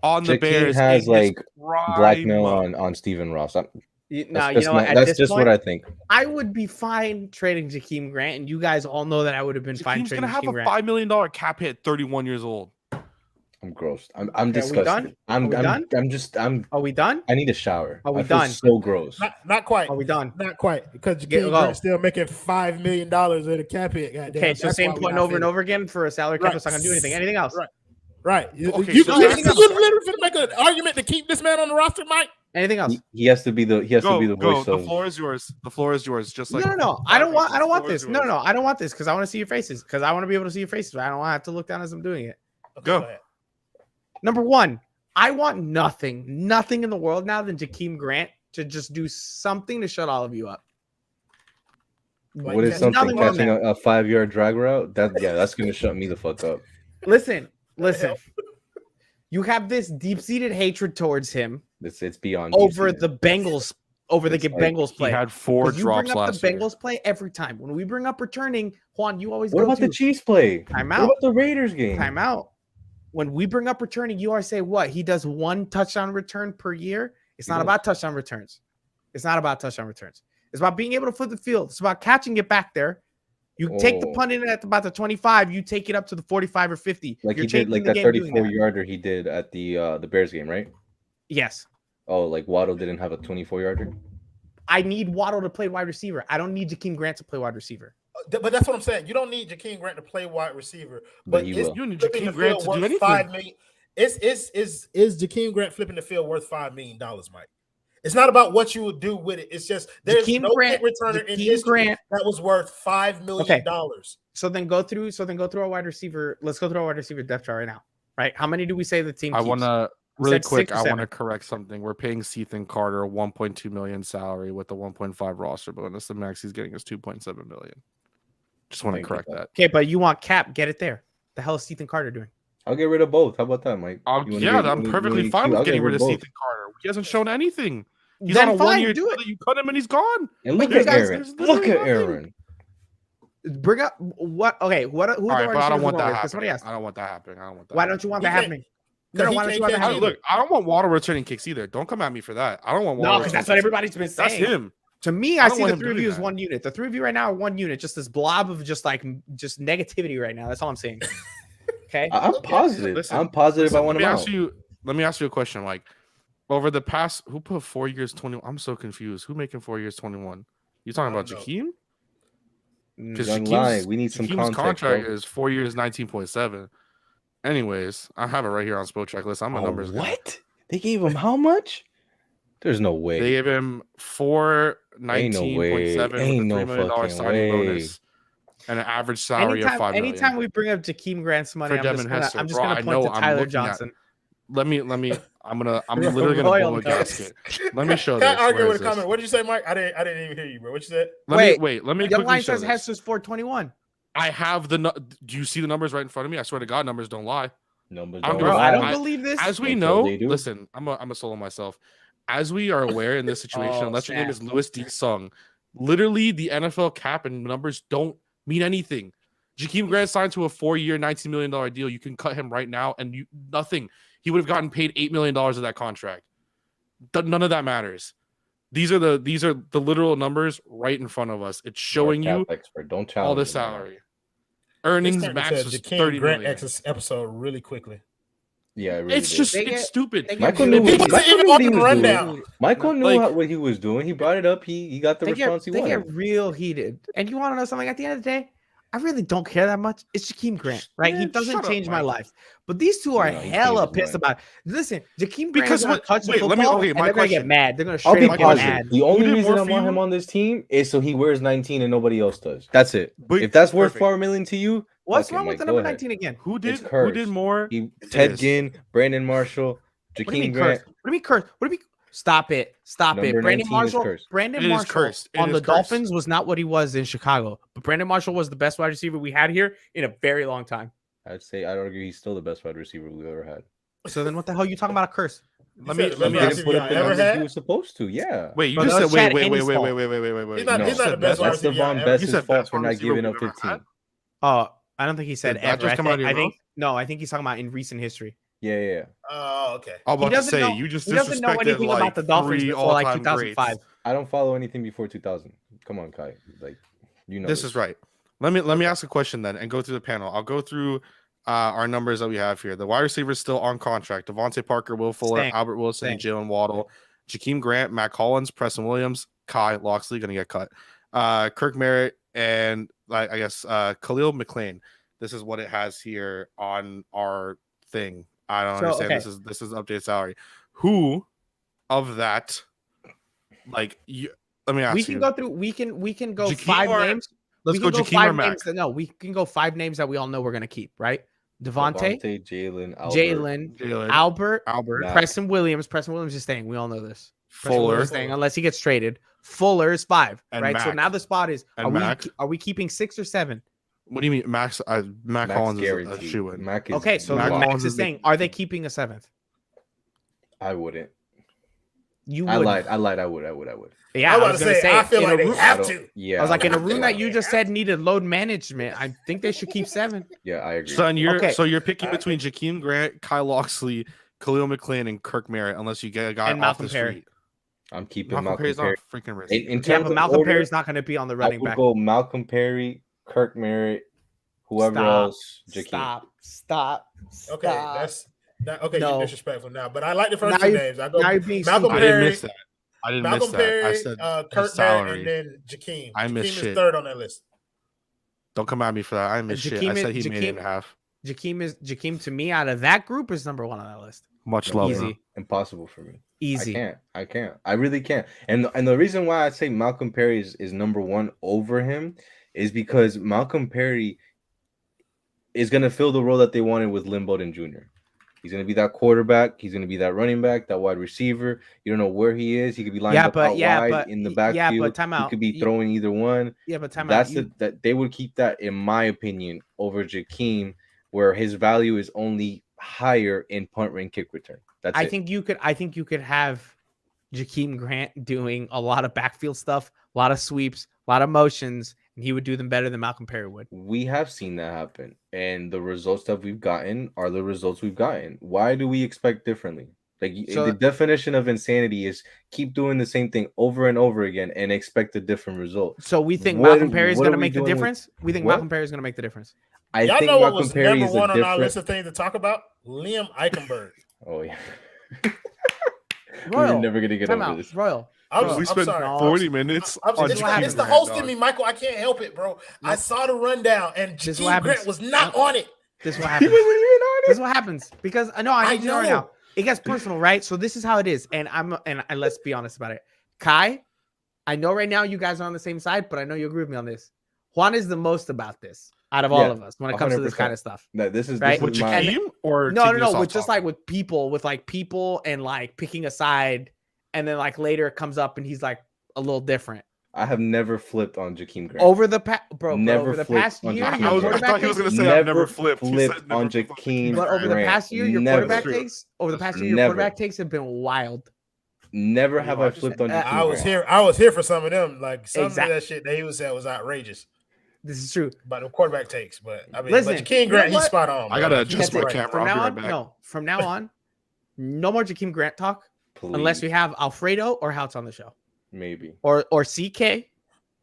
On the Bears has like blackmail on Steven Ross. That's just what I think. I would be fine trading Jakeem Grant, and you guys all know that I would have been fine trading Jakeem Grant. He's gonna have a $5 million cap hit, 31 years old. I'm gross. I'm disgusted. Are we done? Are we done? I need a shower. Are we done? So gross. Not quite. Are we done? Not quite, because Jakeem Grant's still making $5 million at a cap hit. Okay, so same point over and over again for a salary cap. It's not gonna do anything. Anything else? Right. Okay, you literally finna make an argument to keep this man on the roster, Mike. Anything else? He has to be the voice of. The floor is yours. The floor is yours. Just like no. I don't want this. No. I don't want this because I want to see your faces. Because I want to be able to see your faces. I don't want to have to look down as I'm doing it. Go. Number one, I want nothing in the world now than Jakeem Grant to just do something to shut all of you up. What is something? Catching a 5-yard drag route? That's gonna shut me the fuck up. Listen. You have this deep-seated hatred towards him. It's beyond over the Bengals. Bengals play. He had 4 drops last year. The Bengals play every time. When we bring up returning, Juan, you always What about the Chiefs play? Time out. What about the Raiders game? Time out. When we bring up returning, you always say what? He does 1 touchdown return per year. It's not about touchdown returns. It's about being able to flip the field. It's about catching it back there. You take the punt in at about the 25. You take it up to the 45 or 50. Like he did, like that 34-yarder he did at the Bears game, right? Yes. Oh, like Waddle didn't have a 24-yarder? I need Waddle to play wide receiver. I don't need Jakeem Grant to play wide receiver. But that's what I'm saying. You don't need Jakeem Grant to play wide receiver. But you need Jakeem Grant to do anything. $5 million. Is Jakeem Grant flipping the field worth $5 million, Mike? It's not about what you would do with it. It's just there's no kick returner in history that was worth $5 million. Okay. So then go through our wide receiver. Let's go through our wide receiver depth chart right now. Right? How many do we say the team keeps? I want to correct something. We're paying Ethan Carter a $1.2 million salary with the 1.5 roster bonus. The max he's getting is $2.7 million. Just want to correct that. Okay, but you want Cap? Get it there. The hell is Ethan Carter doing? I'll get rid of both. How about that, Mike? I'm perfectly fine with getting rid of Ethan Carter. He hasn't shown anything. He's on a 1-year deal. You cut him and he's gone. And look at Aaron. Bring up what? Okay, what? Who? Right, but I don't want that happening. I don't want that happening. Why don't you want that happening? No, why don't you want that happening? Look, I don't want Waddle returning kicks either. Don't come at me for that. I don't want Waddle. No, because that's what everybody's been saying. That's him. To me, I see the 3 of you as 1 unit. The 3 of you right now are 1 unit. Just this blob of just negativity right now. That's all I'm saying. Okay, I'm positive. Listen, I'm positive. I want to Let me ask you a question, Mike. Over the past, who put 4 years 21? I'm so confused. Who making 4 years 21? You talking about Jakeem? Because we need some Jakeem's context. Contract is 4 years, 19.7. Anyways, I have it right here on Spell Checklist. I'm a numbers guy. What? They gave him how much? There's no way. They gave him $419.7 with a $3 million signing bonus and an average salary of $5 million. Anytime we bring up Jakeem Grant's money, I'm just gonna point to Tyler Johnson. Let me. I'm literally gonna blow a gasket. Let me show this. Can I argue with a comment? What did you say, Mike? I didn't even hear you, bro. What you said? Let me. Young Line says Hess is 421. I have the. Do you see the numbers right in front of me? I swear to God, numbers don't lie. Numbers don't lie. I don't believe this. As we know, listen, I'm a solo myself. As we are aware in this situation, unless your name is Louis D. Sung, literally the NFL cap and numbers don't mean anything. Jakeem Grant signed to a 4-year, $19 million deal. You can cut him right now, and nothing. He would have gotten paid $8 million of that contract. None of that matters. These are the literal numbers right in front of us. It's showing you don't all the salary. Earnings max was $30 million. Episode really quickly. Yeah, really it's stupid. Michael knew what he was doing. Michael knew what he was doing. He brought it up. He got the response he wanted. They get real heated. And you want to know something? At the end of the day, I really don't care that much. It's Jakeem Grant, right? He doesn't change my life. But these two are hella pissed about it. Listen, Jakeem Grant is going to touch the football, and they're going to get mad. They're going to straight up get mad. The only reason I want him on this team is so he wears 19 and nobody else does. That's it. If that's worth $4 million to you, what's wrong with the number 19 again? Who did more? Ted Ginn, Brandon Marshall, Jakeem Grant. What do you mean curse? What do you mean? Stop it. Brandon Marshall on the Dolphins was not what he was in Chicago. But Brandon Marshall was the best wide receiver we had here in a very long time. I'd argue he's still the best wide receiver we've ever had. So then what the hell are you talking about a curse? Let me ask you. He was supposed to, yeah. Wait, you just said wait. He's not the best wide receiver. That's Devon Best's fault for not giving up 15. Oh, I don't think he said ever. I think he's talking about in recent history. Yeah. Oh, okay. I'm about to say you just disrespected know anything about the Dolphins before like 2005. Greats. I don't follow anything before 2000. Come on, Kai. Like this is right. Let me ask a question then and go through the panel. I'll go through our numbers that we have here. The wide receivers still on contract: Devontae Parker, Will Fuller, Albert Wilson, Jalen Waddle, Jakeem Grant, Matt Collins, Preston Williams, Kai Locksley gonna get cut, Kirk Merritt, and I guess Khalil McLean. This is what it has here on our thing. I don't understand. Okay. This is updated salary. Who of that? Let me ask you. We can go through. We can go Jakeem 5 names. Let's go Jakeem or Mac. We can go 5 names that we all know we're gonna keep. Right? Devontae, Jalen, Albert, Preston Williams. Preston Williams is staying. We all know this. Fuller is staying unless he gets traded. Fuller is 5. And right? Mac. So now the spot is: are we keeping 6 or 7? What do you mean, Max? Mac Collins is a shoe-in. Okay, so Max is saying, are they keeping a 7th? I wouldn't. You would. I lied. I would. Yeah, I was gonna say. I feel like they have to. Yeah, I was like, in a room that you just said needed load management, I think they should keep 7. Yeah, I agree. Son, you're picking between Jakeem Grant, Kyle Locksley, Khalil McLean, and Kirk Merritt, unless you get a guy off the street. I'm keeping Malcolm Perry's not freaking risk. But Malcolm Perry's not going to be on the running back. Go Malcolm Perry, Kirk Merritt, whoever else. Jakeem. Stop. Okay, that's not okay. You're disrespectful now, but I like the first 2 names. I go Malcolm Perry. I didn't miss that. Perry, I said Kirk Merritt, and then Jakeem. I missed Jakeem shit. is 3rd on that list. Don't come at me for that. I missed shit. I said he made it in half. Jakeem to me out of that group is number 1 on that list. Much love. Easy. Impossible for me. Easy. I can't. I really can't. And the reason why I say Malcolm Perry is number 1 over him is because Malcolm Perry is going to fill the role that they wanted with Lynn Bowden Jr. He's going to be that quarterback. He's going to be that running back, that wide receiver. You don't know where he is. He could be lined up wide in the backfield. Yeah, but time out. He could be throwing either one. Yeah, but time out. That they would keep that, in my opinion, over Jakeem, where his value is only higher in punt and kick return. I think you could have Jakeem Grant doing a lot of backfield stuff, a lot of sweeps, a lot of motions, and he would do them better than Malcolm Perry would. We have seen that happen, and the results that we've gotten are the results we've gotten. Why do we expect differently? The definition of insanity is keep doing the same thing over and over again and expect a different result. So we think Malcolm Perry is going to make the difference? We think Malcolm Perry is going to make the difference? Y'all think know what was number 1 on our list of things to talk about? Liam Eichenberg. Oh, yeah. Royal, we're never going to get over this. Royal. We spent 40 minutes. It's the hosting me, Michael. I can't help it, bro. I saw the rundown, and Jakeem Grant was not on it. This is what happens. This is what happens. Because I need you to know right now. it gets personal, right? So this is how it is. And let's be honest about it. Kai, I know right now you guys are on the same side, but I know you agree with me on this. Juan is the most about this out of all of us when it comes to this kind of stuff. No, this is right. With Jakeem or no, with just like with people and like picking a side, and then like later it comes up and he's like a little different. I have never flipped on Jakeem Grant. Over the past year, I thought he was going to say I've never flipped on Jakeem. But over the past year, your quarterback takes have been wild. Never have I flipped on Jakeem. I was here for some of them. Like some of that shit that he was saying was outrageous. This is true. But the quarterback takes. But I mean, listen, Jakeem Grant, he's spot on. I gotta adjust my camera. From now on, no more Jakeem Grant talk. Please. Unless we have Alfredo or Houts on the show. Maybe. Or CK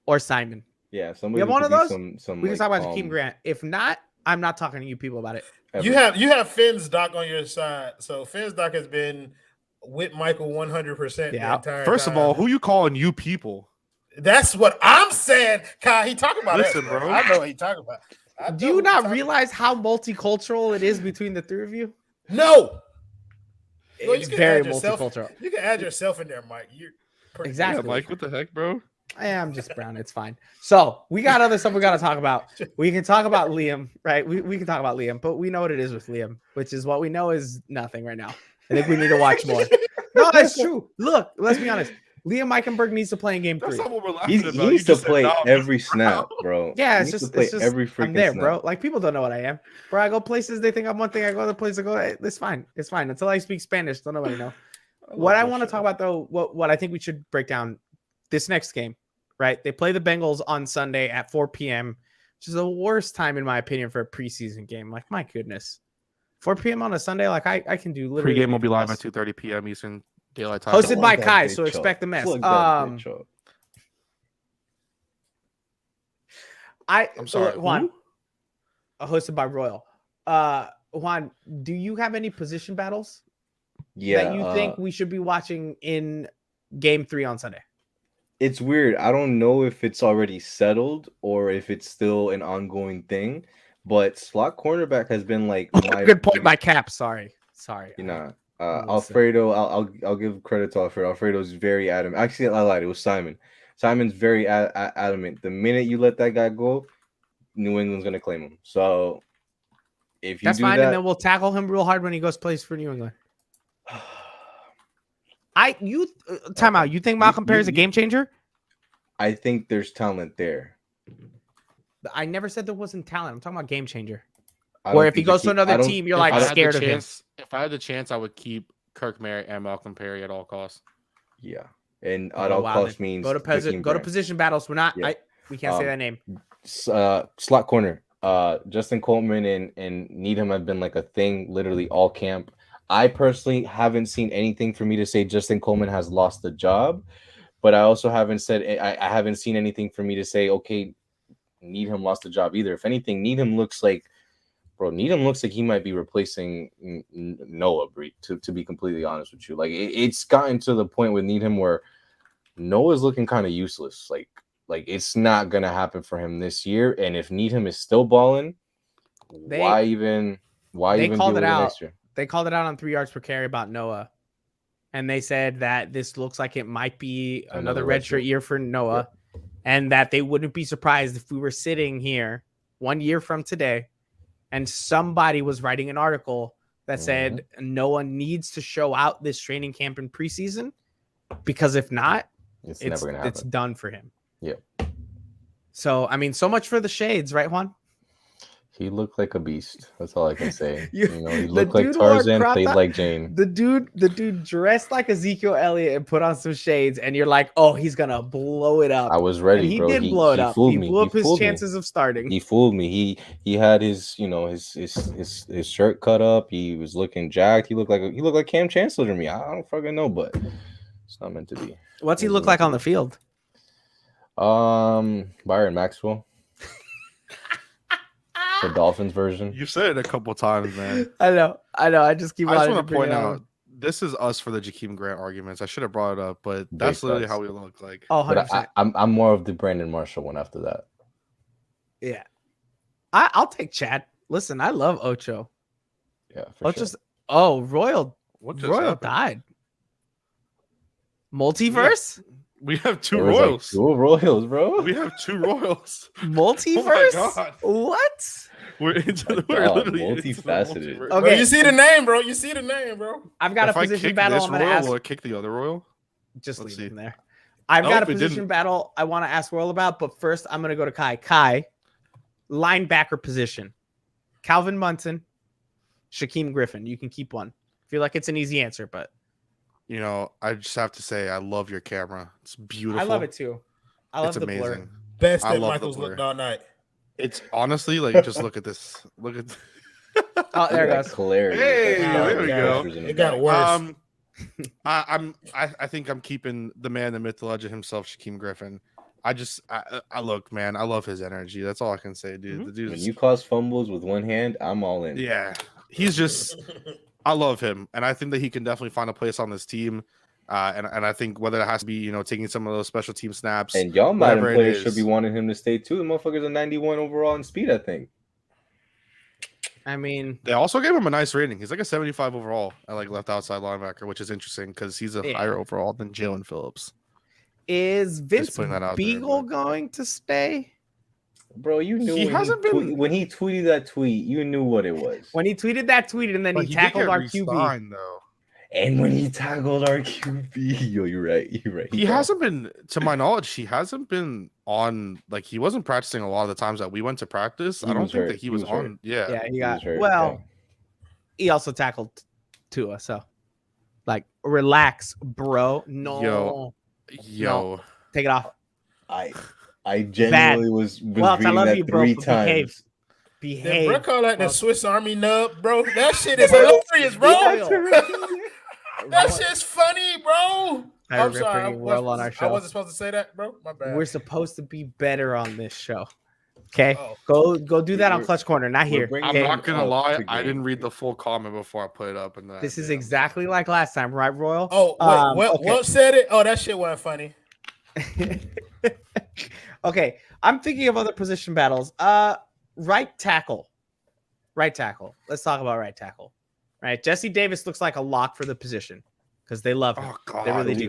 or Simon. Yeah, somebody. We have one of those. We can talk about Jakeem Grant. If not, I'm not talking to you people about it. Ever. You have Finn's doc on your side. So Finn's doc has been with Michael 100% the entire First time. of all, who you calling you people? That's what I'm saying. Kai, he talking about Listen, bro. I know what he talking about. Do you not realize how multicultural it is between the three of you? No. It's very multicultural. You can add yourself in there, Mike. You're exactly. Yeah, Mike, what the heck, bro? I'm just brown. It's fine. So we got other stuff we got to talk about. We can talk about Liam, right? We can talk about Liam, but we know what it is with Liam, which is what we know is nothing right now. I think we need to watch more. No, that's true. Look, let's be honest. Liam Eichenberg needs to play in game 3. He needs to play every snap, bro. Yeah, it's just every freaking I'm there, snap. bro. Like people don't know what I am, bro. I go places, they think I'm one thing. I go other places, I go. It's fine. It's fine until I speak Spanish. Don't nobody know. What I want to talk about though, what I think we should break down this next game, right? They play the Bengals on Sunday at 4 p.m., which is the worst time in my opinion for a preseason game. Like my goodness, 4 p.m. on a Sunday, like I can do literally. Pre-game will be live at 2:30 p.m. Eastern Daylight Time. Hosted by Kai, so expect the mess. I'm sorry, Juan. Hosted by Royal. Juan, do you have any position battles? Yeah, that you think we should be watching in game 3 on Sunday? It's weird. I don't know if it's already settled or if it's still an ongoing thing, but slot cornerback has been like good point by Cap. Sorry. You know, Alfredo. I'll give credit to Alfredo. Alfredo's very adamant. Actually, I lied. It was Simon. Simon's very adamant. The minute you let that guy go, New England's gonna claim him. So if you that's fine, and then we'll tackle him real hard when he goes plays for New England. Time out. You think Malcolm Perry is a game changer? I think there's talent there. I never said there wasn't talent. I'm talking about game changer. Where if he goes to another team, you're like scared of him. If I had the chance, I would keep Kirk Merritt and Malcolm Perry at all costs. Yeah, and at all costs means go to position battles. We're not. Yeah. We can't say that name. Slot corner. Justin Coleman and Needham have been like a thing literally all camp. I personally haven't seen anything for me to say Justin Coleman has lost the job, but I also haven't said I haven't seen anything for me to say okay, Needham lost the job either. If anything, Needham looks like he might be replacing Noah, to be completely honest with you. Like it's gotten to the point with Needham where Noah's looking kind of useless. Like it's not gonna happen for him this year. And if Needham is still balling, why even called it out next year? They called it out on 3 yards per carry about Noah. And they said that this looks like it might be another redshirt year for Noah. Yeah. And that they wouldn't be surprised if we were sitting here 1 year from today and somebody was writing an article that said Noah needs to show out this training camp in preseason, because if not, it's never gonna happen. It's done for him. Yeah. So, I mean, so much for the shades, right, Juan? He looked like a beast. That's all I can say. He looked like Tarzan, played like Jane. The dude dressed like Ezekiel Elliott and put on some shades, and you're like, oh, he's gonna blow it up. I was ready, and he bro. Did blow it up. He blew up his chances of starting. He fooled me. He had his his shirt cut up. He was looking jacked. He looked like Cam Chancellor to me. I don't fucking know, but it's not meant to be. What's he look like on the field? Byron Maxwell. The Dolphins version. You've said it a couple times, man. I know. I just keep. I just want to point out, this is us for the Jakeem Grant arguments. I should have brought it up, but that's literally how we look like. Oh, 100%. I'm more of the Brandon Marshall one after that. Yeah, I'll take Chad. Listen, I love Ocho. Yeah, for sure. Royal What just Royal happened? died. Multiverse? We have two There was, Royals. Like, 2 Royals, bro. We have 2 Royals. Multiverse? Oh my God. What? We're into My we're God, literally into the multifaceted. multiverse. Okay. Bro, you see the name, bro. You see the name, bro. I've got If a I position kick battle this I'm going to Royal, ask. will it kick the other Royal? Just Let's leave see. him there. I've got a Nope, it position didn't. battle I want to ask Royal about, but first I'm going to go to Kai. Kai, linebacker position. Calvin Munson, Shaquem Griffin. You can keep one. Feel like it's an easy answer, but You know, I just have to say, I love your camera. It's beautiful. I love it too. I love It's the amazing. blur. Best I that love the Michael's blur. looked all night. It's honestly like, just look at this. Look at. Oh, there it That goes. clarity. Hey, That's there we go. It got worse. I think I'm keeping the man, the myth, the legend himself, Shaquem Griffin. I look, man. I love his energy. That's all I can say, dude. The dude's, When you cause fumbles with one hand, I'm all in. yeah, he's just. I love him, and I think that he can definitely find a place on this team. And I think whether it has to be, you know, taking some of those special team snaps, And y'all Madden whatever it players should is. be wanting him to stay too. The motherfucker's a 91 overall in speed, I think. I mean, They also gave him a nice rating. He's like a 75 overall at like left outside linebacker, which is interesting because he's a Yeah. higher overall than Jalen Phillips. is Vince putting that out there, Beagle but- going to stay? Bro, you knew He when hasn't been- when he tweeted that tweet, you knew what it was. When he tweeted that tweet and then But he did tackled get our QB. re-signed, though. And when he tackled our QB, yo, you're right. He hasn't been, to my knowledge, he hasn't been on, like, he wasn't practicing a lot of the times that we went to practice. He I don't was think hurt. that he He was was hurt. on. Yeah. Yeah, he He got was hurt, well. He also tackled Tua, so like relax, bro. No, Yo. take it off. I genuinely was Well, reading I love that you, bro, 3 but times. Did Behave. bro call that the Well- Swiss Army nub, bro? That shit is hilarious, bro. That shit's funny, bro. I'm sorry. I wasn't supposed to say that, bro. My bad. We're supposed to be better on this show. Okay, Oh. go do that on We're- Clutch Corner, not we're here. bringing I'm Okay? not going to out lie. the I game. didn't read the full comment before I put it up. And This is exactly like last time, right, Royal? Oh, wait, what said it? Oh, that shit wasn't funny. Okay, I'm thinking of other position battles. Right tackle. Let's talk about right tackle. Right, Jesse Davis looks like a lock for the position because they love him. Oh, God. They really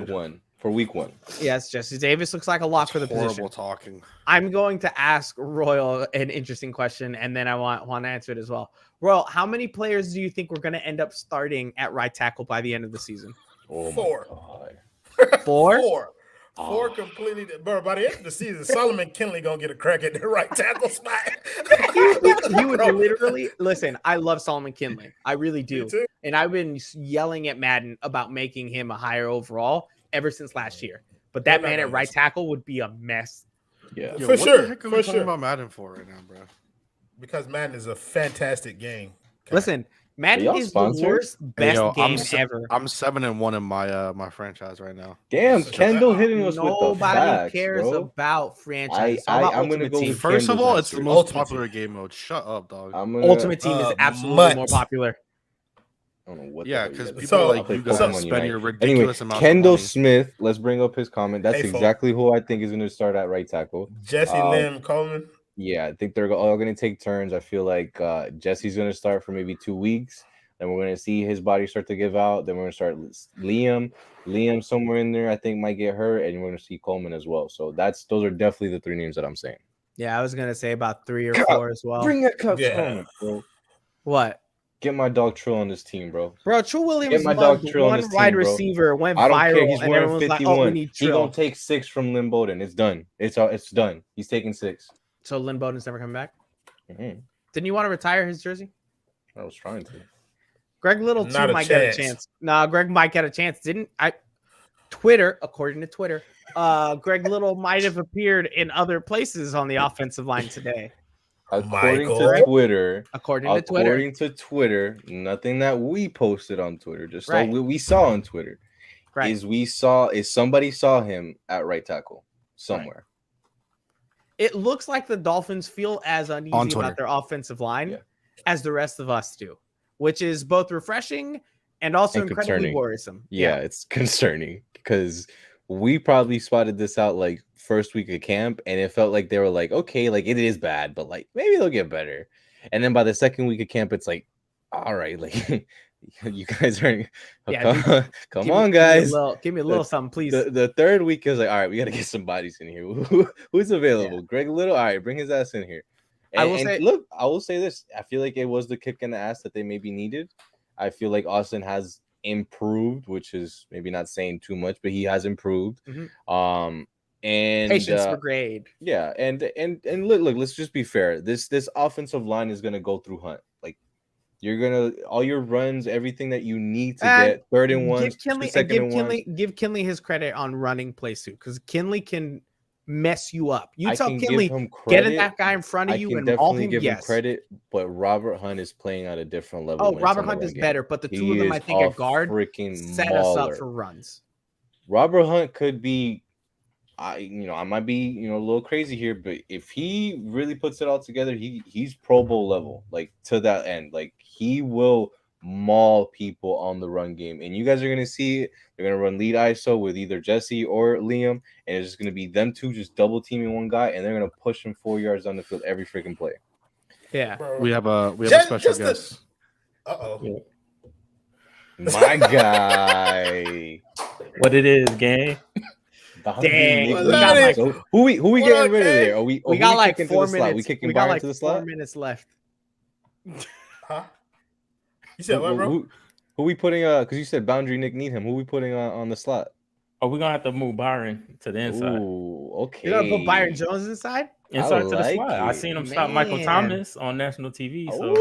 For do. week one. Yes, Jesse Davis looks like a lock for the horrible position. talking. I'm going to ask Royal an interesting question, and then I want to answer it as well. Royal, how many players do you think we're going to end up starting at right tackle by the end of the season? Oh, 4. my God. 4? Four completely, bro. By the end of the season, Solomon Kinley gonna get a crack at the right tackle spot. He would literally listen. I love Solomon Kinley. I really do. Me too. And I've been yelling at Madden about making him a higher overall ever since last year. But that man at right tackle would be a mess. Yeah. Yo, For what sure, the heck are for we talking sure. about Madden for right now, bro? Because Madden is a fantastic game. Listen, Madden y'all is sponsored? the worst best Yo, game ever. I'm 7-1 in my franchise right now. Damn, Kendall hitting us with the Nobody facts, cares bro. about franchise. It's all about I'm gonna Ultimate go Team. with First of Kendall's all, it's the answer. most Ultimate popular game mode. Shut up, dog. Ultimate Team is absolutely more Mutt. popular. I don't know what. Yeah, the hell because you guys people are like playing. you guys Pokemon spend Unite. your Anyway, ridiculous amount Kendall of money. Smith. Let's bring up his comment. That's Hey, exactly who I think is going to start at right tackle. Jesse Lynn Coleman. Yeah, I think they're all going to take turns. I feel like Jesse's going to start for maybe 2 weeks. Then we're going to see his body start to give out. Then we're going to start Liam somewhere in there. I think might get hurt, and we're going to see Coleman as well. So those are definitely the 3 names that I'm saying. Yeah, I was gonna say about 3 or 4 as well. Bring that cup, Yeah. bro. What? Get my dog Trill on this team, bro. Bro, True Williams Get my loved dog Trill on one this wide team, bro. receiver went I don't care. viral, He's and wearing everyone's 51. like, "Oh, we need He Trill." gonna take 6 from Lynn Bowden. It's done. It's done. He's taking 6. So Lynn Bowden's never coming back. Mm-hmm. Didn't you want to retire his jersey? I was trying to. Greg Little too Not a might get a chance. chance. Nah, Greg might get a chance. Didn't I? Twitter, according to Twitter, Greg Little might have appeared in other places on the offensive line today. According Michael. to Twitter, According to Twitter, nothing that we posted on Twitter, just Right. what we saw on Twitter, right? is somebody saw him at right tackle somewhere. It looks like the Dolphins feel as uneasy On Twitter. about their offensive line Yeah. as the rest of us do, which is both refreshing and also And incredibly concerning. worrisome. Yeah, it's concerning because we probably spotted this out like first week of camp, and it felt like they were like, okay, like it is bad, but like maybe they'll get better. And then by the second week of camp, it's like, all right, like You guys are Yeah, come on, guys. Give me a little something, please. The third week is like, all right, we gotta get some bodies in here. Who's available? Greg Little. All right, bring his ass in here. I will say this. I feel like it was the kick in the ass that they maybe needed. I feel like Austin has improved, which is maybe not saying too much, but he has improved. And patience brigade. Yeah, and look, let's just be fair. This offensive line is gonna go through Hunt. Like you're gonna all your runs, everything that you need to get third and ones, give Kinley his credit on running plays too, because Kinley can mess you up. You tell Kinley, get that guy in front of you and maul him. Give him credit, but Robert Hunt is playing at a different level. Oh, Robert Hunt is better, but the two of them, I think, at guard set us up for runs. Robert Hunt could be, I might be, a little crazy here, but if he really puts it all together, he's Pro Bowl level, like to that end. Like he will maul people on the run game, and you guys are gonna see it. They're gonna run lead ISO with either Jesse or Liam, and it's just gonna be them two just double teaming one guy, and they're gonna push him 4 yards down the field every freaking play. Yeah, bro. We have a special guest. My guy. What it is, gang? Dang. Who we getting rid of there? We got like 4 minutes. We kicking Byron to the slot. 4 minutes left. Huh? You said what, bro? Who we putting? Because you said Boundary Nick need him. Who we putting on the slot? Oh, we're gonna have to move Byron to the inside. Ooh, okay. You're gonna put Byron Jones inside? Inside to the slot. I seen him stop Michael Thomas on national TV. So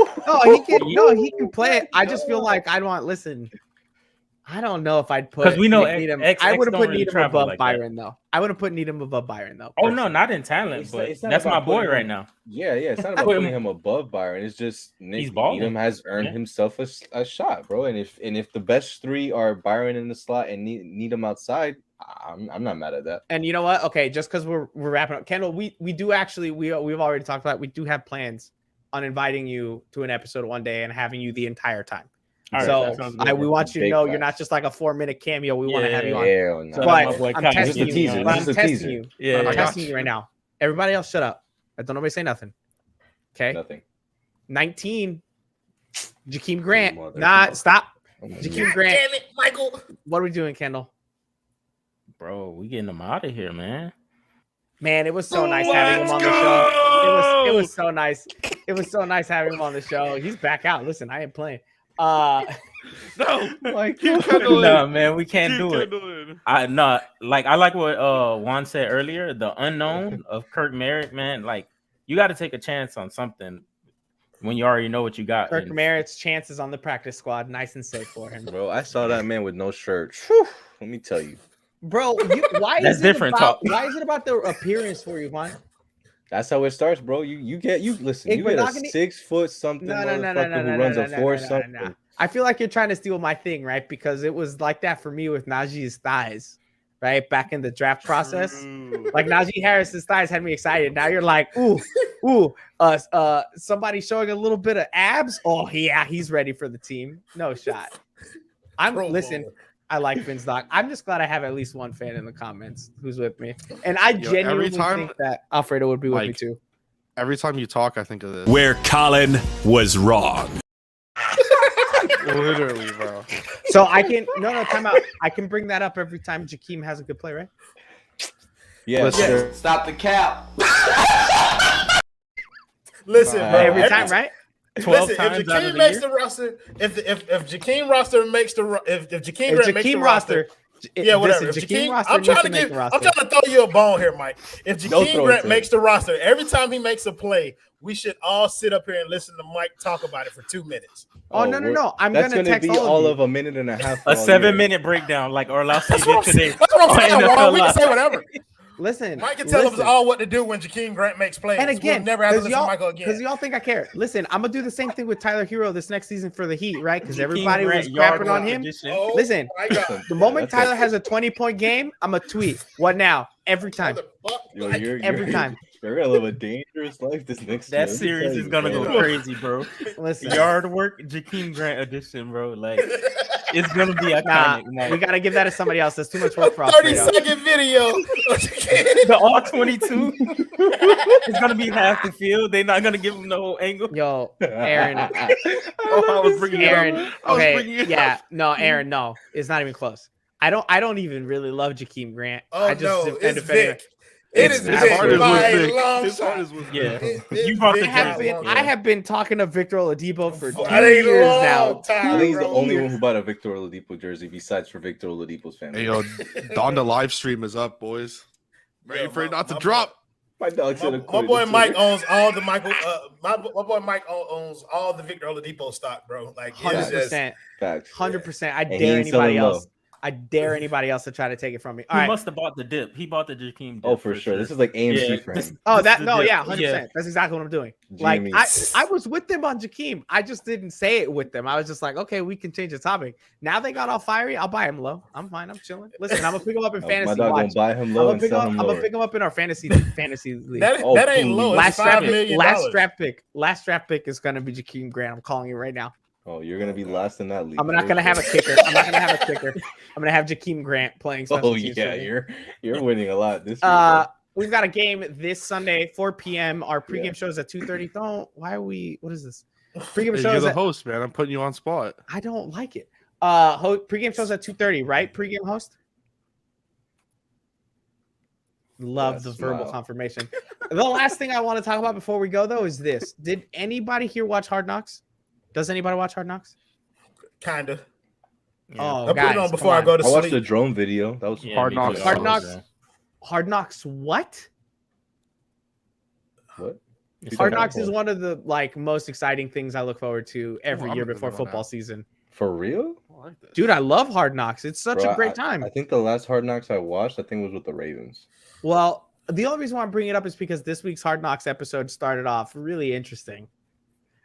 he can play it. I just feel like listen. I don't know if I'd put because we know Needham. I would have put Needham above Byron though. I would have put Needham above Byron though. Oh no, not in talent, but that's my boy right now. Yeah, it's not about putting him above Byron. It's just Needham has earned himself a shot, bro. And if the best three are Byron in the slot and Needham outside, I'm not mad at that. And you know what? Okay, just because we're wrapping up, Kendall, we do actually we've already talked about. We do have plans on inviting you to an episode one day and having you the entire time. All right, we want you to know you're not just like a 4-minute cameo. We want to have you on. No. But I'm testing you. I'm testing you. Yeah, I'm testing you right now. Everybody else, shut up. Don't nobody say nothing. Okay. Nothing. 19. Jakeem Grant. Stop. Jakeem Grant. Damn it, Michael. What are we doing, Kendall? Bro, we getting them out of here, man. Man, it was so nice having him on the show. It was so nice. It was so nice having him on the show. He's back out. Listen, I ain't playing. No, like no, man, we can't do it. I like what Juan said earlier. The unknown of Kirk Merritt, man. Like you got to take a chance on something when you already know what you got. Kirk Merritt's chances on the practice squad, nice and safe for him. Bro, I saw that man with no shirt. Whew, let me tell you, bro. Why is it about the appearance for you, Juan? That's how it starts, bro. You listen. You get a 6 foot something motherfucker who runs a 4 something. I feel like you're trying to steal my thing, right? Because it was like that for me with Najee's thighs, right? Back in the draft process, like Najee Harris's thighs had me excited. Now you're like, somebody showing a little bit of abs. Oh yeah, he's ready for the team. No shot. Listen. I like Finn's doc. I'm just glad I have at least one fan in the comments who's with me. And I genuinely think that Alfredo would be with me too. Every time you talk, I think of this. Where Colin was wrong. Literally, bro. So I can time out. I can bring that up every time Jakeem has a good play, right? Yeah. Stop the cap. Listen, bro, every time, right? 12 Listen, times if Jakeem makes the roster, if Jakeem roster makes the if Jakeem Grant makes the roster, whatever. Listen, If Jakeem, roster I'm trying to throw you a bone here, Mike. If Jakeem Grant makes the roster, every time he makes a play, we should all sit up here and listen to Mike talk about it for 2 minutes. No. I'm that's gonna text be all of a minute and a half. A 7-minute breakdown, like Orlowski did today. That's what I'm saying. Juan. We can say whatever. Listen, Mike can tell us all what to do when Jakeem Grant makes plays. And again, we'll never have to listen to Michael again. Because y'all think I care. Listen, I'm gonna do the same thing with Tyler Hero this next season for the Heat, right? Because everybody was crapping on him. Listen, the moment Tyler has a 20-point game, I'm a tweet. What now? Every time. Every time. You're gonna live a dangerous life this next year. That series is gonna go crazy, bro. Listen, yard work, Jakeem Grant edition, bro. Like It's gonna be iconic. Nah, we gotta give that to somebody else. That's too much work for us. 30-second video. The all 22. It's gonna be half the field. They're not gonna give him the whole angle. Yo, Aaron. I was bringing Aaron. it up. Okay, no, Aaron. No, it's not even close. I don't even really love Jakeem Grant. Oh, I just no, it's Vic. It is His Vic heart is by with a long Vic. His heart shot. is with Yeah. Vic. You brought the I have been talking to Victor Oladipo for 2 That ain't years long now. time, I think he's the bro. only one who bought a Victor Oladipo jersey besides for Victor Oladipo's family. Hey, yo, Donda live stream is up, boys. Ready Yo, for it not to my drop. My dog said My boy Mike owns all the Michael. My boy Mike owns all the Victor Oladipo stock, bro. Like it's just 100%. Facts. 100%. I And he dare ain't selling anybody low. else. I dare anybody else to try to take it from me. All He right. must have bought the dip. He bought the Jakeem dip. Oh, for sure. This is like AMC for him. Oh, This is the dip. 100%. Yeah. That's exactly what I'm doing. Like Jimmy. I was with them on Jakeem. I just didn't say it with them. I was just like, okay, we can change the topic. Now they got all fiery. I'll buy him low. I'm fine. I'm chilling. Listen, I'm gonna pick him up in My fantasy. dog Watch. gonna buy him I'm low gonna and pick sell him. him I'm gonna lower. pick him up in our fantasy league. that Oh, ain't please. low. It's Last draft $5 pick. million. Last draft pick is gonna be Jakeem Grant. I'm calling it right now. Oh, you're gonna be last in that league. I'm not gonna have a kicker. I'm not gonna have a kicker. I'm gonna have Jakeem Grant playing. special Oh teams yeah, for me. you're winning a lot this year. We've got a game this Sunday, 4 p.m. Our pregame Yeah. show is at 2:30. Why are we? What is this? Pregame Hey, show you're is the at, host, man. I'm putting you on spot. I don't like it. Pregame show's at 2:30, right? Pregame host. Love Yes, the verbal wow. confirmation. The last thing I want to talk about before we go though is this: did anybody here watch Hard Knocks? Does anybody watch Hard Knocks? Kinda. Oh, I put guys, it on come before I go to I watched the sleep. drone video. That was Hard Knocks. Hard Knocks. Hard Knocks. What? What? Hard Knocks is one of the most exciting things I look forward to every I'm year gonna before go now. football season. For real? I like this. Dude, I love Hard Knocks. It's such Bro, a great time. I think the last Hard Knocks I watched, I think was with the Ravens. Well, the only reason why I'm bringing it up is because this week's Hard Knocks episode started off really interesting.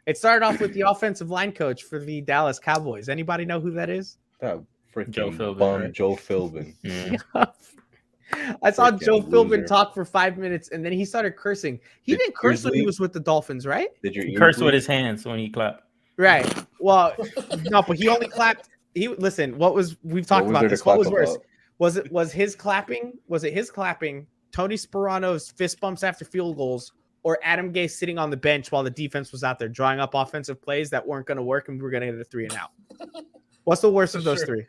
It started off with the offensive line coach for the Dallas Cowboys. Anybody know who that is? That freaking Joe Philbin, bum right? Joe Philbin. I saw Freaking Joe Philbin loser. talk for 5 minutes and then he started cursing. He Did didn't curse when he Grizzly- was with the Dolphins, right? Did your He ears cursed with bleed? his hands when he clapped. Right. Well, no, but he only clapped. We've talked What was about there to this. What clap was worse? about? Was his clapping? Was it his clapping? Tony Sperano's fist bumps after field goals, or Adam Gase sitting on the bench while the defense was out there drawing up offensive plays that weren't going to work and we were going to get a 3-and-out? What's the worst of those Sure. three?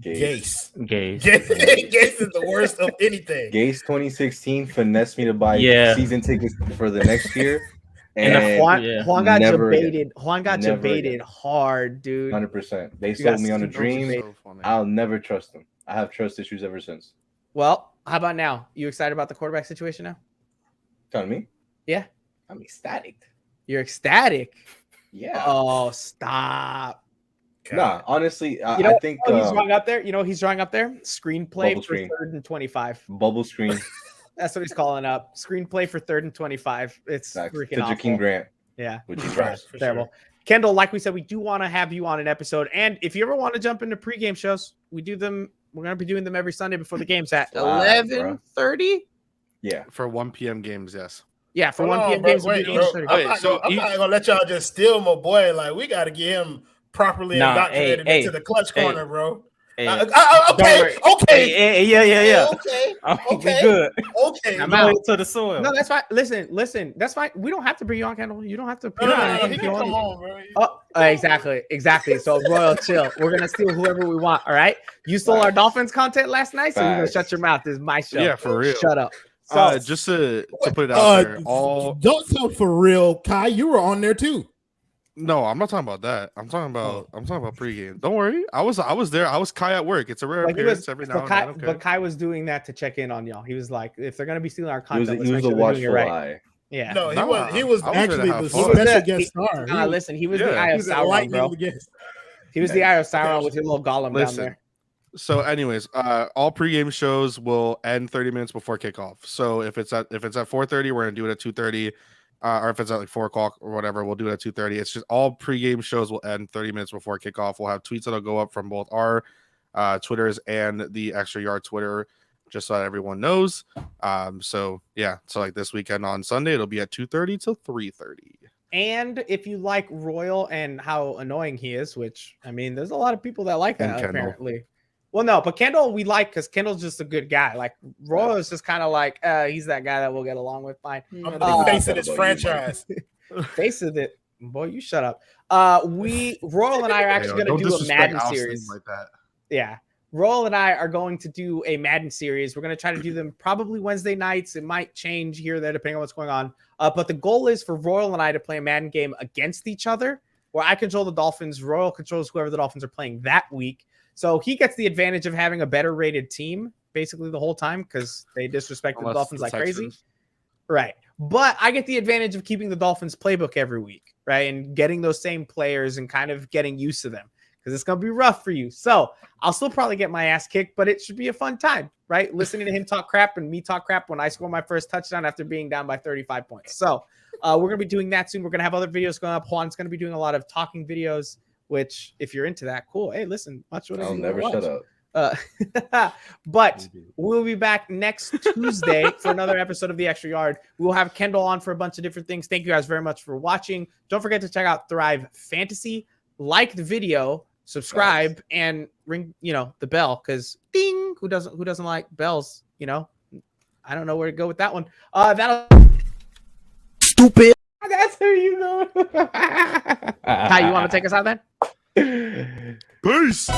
Gase. Gase. Gase is the worst of anything. Gase 2016 finessed me to buy Yeah. season tickets for the next year. And And Juan got never debated. Juan got Never debated again. hard, dude. 100%. They You got sold me on a super dream. debated. So funny. I'll never trust them. I have trust issues ever since. Well, how about now? You excited about the quarterback situation now? Telling me? Yeah. I'm ecstatic. You're ecstatic. Yeah. Oh, stop. Nah, honestly, I think He's drawing up there. You know, he's drawing up there. Screenplay Bubble for screen. 3rd and 25. bubble screen That's what he's calling up. Screenplay for 3rd and 25. It's back to freaking awful. Jakeem Grant, Yeah. which is Right. trash. For Terrible. sure. Kendall, like we said, we do want to have you on an episode. And if you ever want to jump into pregame shows, we do them. We're going to be doing them every Sunday before the games at Wow, 11:30. Yeah. For 1 p.m. games, yes. Yeah, for Hold 1 on, p.m. bro. games. Wait, we'll bro. do games. Wait, I'm not gonna let y'all just steal my boy. Like, we got to get him properly Nah, indoctrinated hey, into the clutch hey. corner, bro. Hey, Okay. yeah. Okay. We Okay. good. Okay. I'm No, out. Loyal to the soil. No, that's fine. Listen. That's fine. We don't have to bring you on, Kendall. You don't have to. no, you he don't can come want on, bro. Oh, exactly. So Royal, chill. We're gonna steal whoever we want. All right. You stole our Dolphins content last night, so you're gonna Facts. shut your mouth. This is my show. Yeah, for real. Shut up. So, Just to put it out there, Don't tell for real, Kai. You were on there too. No, I'm not talking about that. I'm talking about pregame. Don't worry. I was there. I was Kai at work. It's a rare like, he appearance was, every but now and Kai, then. Okay. but Kai was doing that to check in on y'all. He was like, if they're gonna be stealing our He was, content, he let's was make a sure they're doing it watchful right. eye. Yeah. No, Nah, he was I was there to Actually, have the fun. special He- guest star. Nah, listen, he was the Yeah. eye He of was the Sauron, lightning bro. of the guest. He was the eye of Sauron with his little golem down Listen. there. So, anyways, all pregame shows will end 30 minutes before kickoff. So if it's at 4:30, we're gonna do it at 2:30, or if it's at like 4 o'clock or whatever, we'll do it at 2:30. It's just all pregame shows will end 30 minutes before kickoff. We'll have tweets that'll go up from both our Twitters and the Extra Yard Twitter, just so that everyone knows. So like this weekend on Sunday, it'll be at 2:30 till 3:30. And if you like Royal and how annoying he is, which I mean, there's a lot of people that like that apparently. Well, no, but Kendall we like because Kendall's just a good guy. Like Royal is just kind of like he's that guy that we'll get along with fine. I'm the face of this franchise. Face of it, boy. You shut up. Royal and I are actually going to do a Madden series. Like that. Yeah. Royal and I are going to do a Madden series. We're going to try to do them probably Wednesday nights. It might change here or there depending on what's going on. But the goal is for Royal and I to play a Madden game against each other where I control the Dolphins. Royal controls whoever the Dolphins are playing that week. So he gets the advantage of having a better rated team basically the whole time because they disrespect the Dolphins like crazy. Right. But I get the advantage of keeping the Dolphins playbook every week, right? And getting those same players and kind of getting used to them because it's going to be rough for you. So I'll still probably get my ass kicked, but it should be a fun time, right? Listening to him talk crap and me talk crap when I score my first touchdown after being down by 35 points. So we're going to be doing that soon. We're going to have other videos going up. Juan's going to be doing a lot of talking videos, which if you're into that, cool. Hey, listen, watch what I'll never shut up. But we'll be back next Tuesday for another episode of The Extra Yard. We'll have Kendall on for a bunch of different things. Thank you guys very much for watching. Don't forget to check out Thrive Fantasy. Like the video, subscribe, and ring, the bell because ding. Who doesn't like bells? I don't know where to go with that one. That'll stupid. That's who you know. How you want to take us out then? Peace.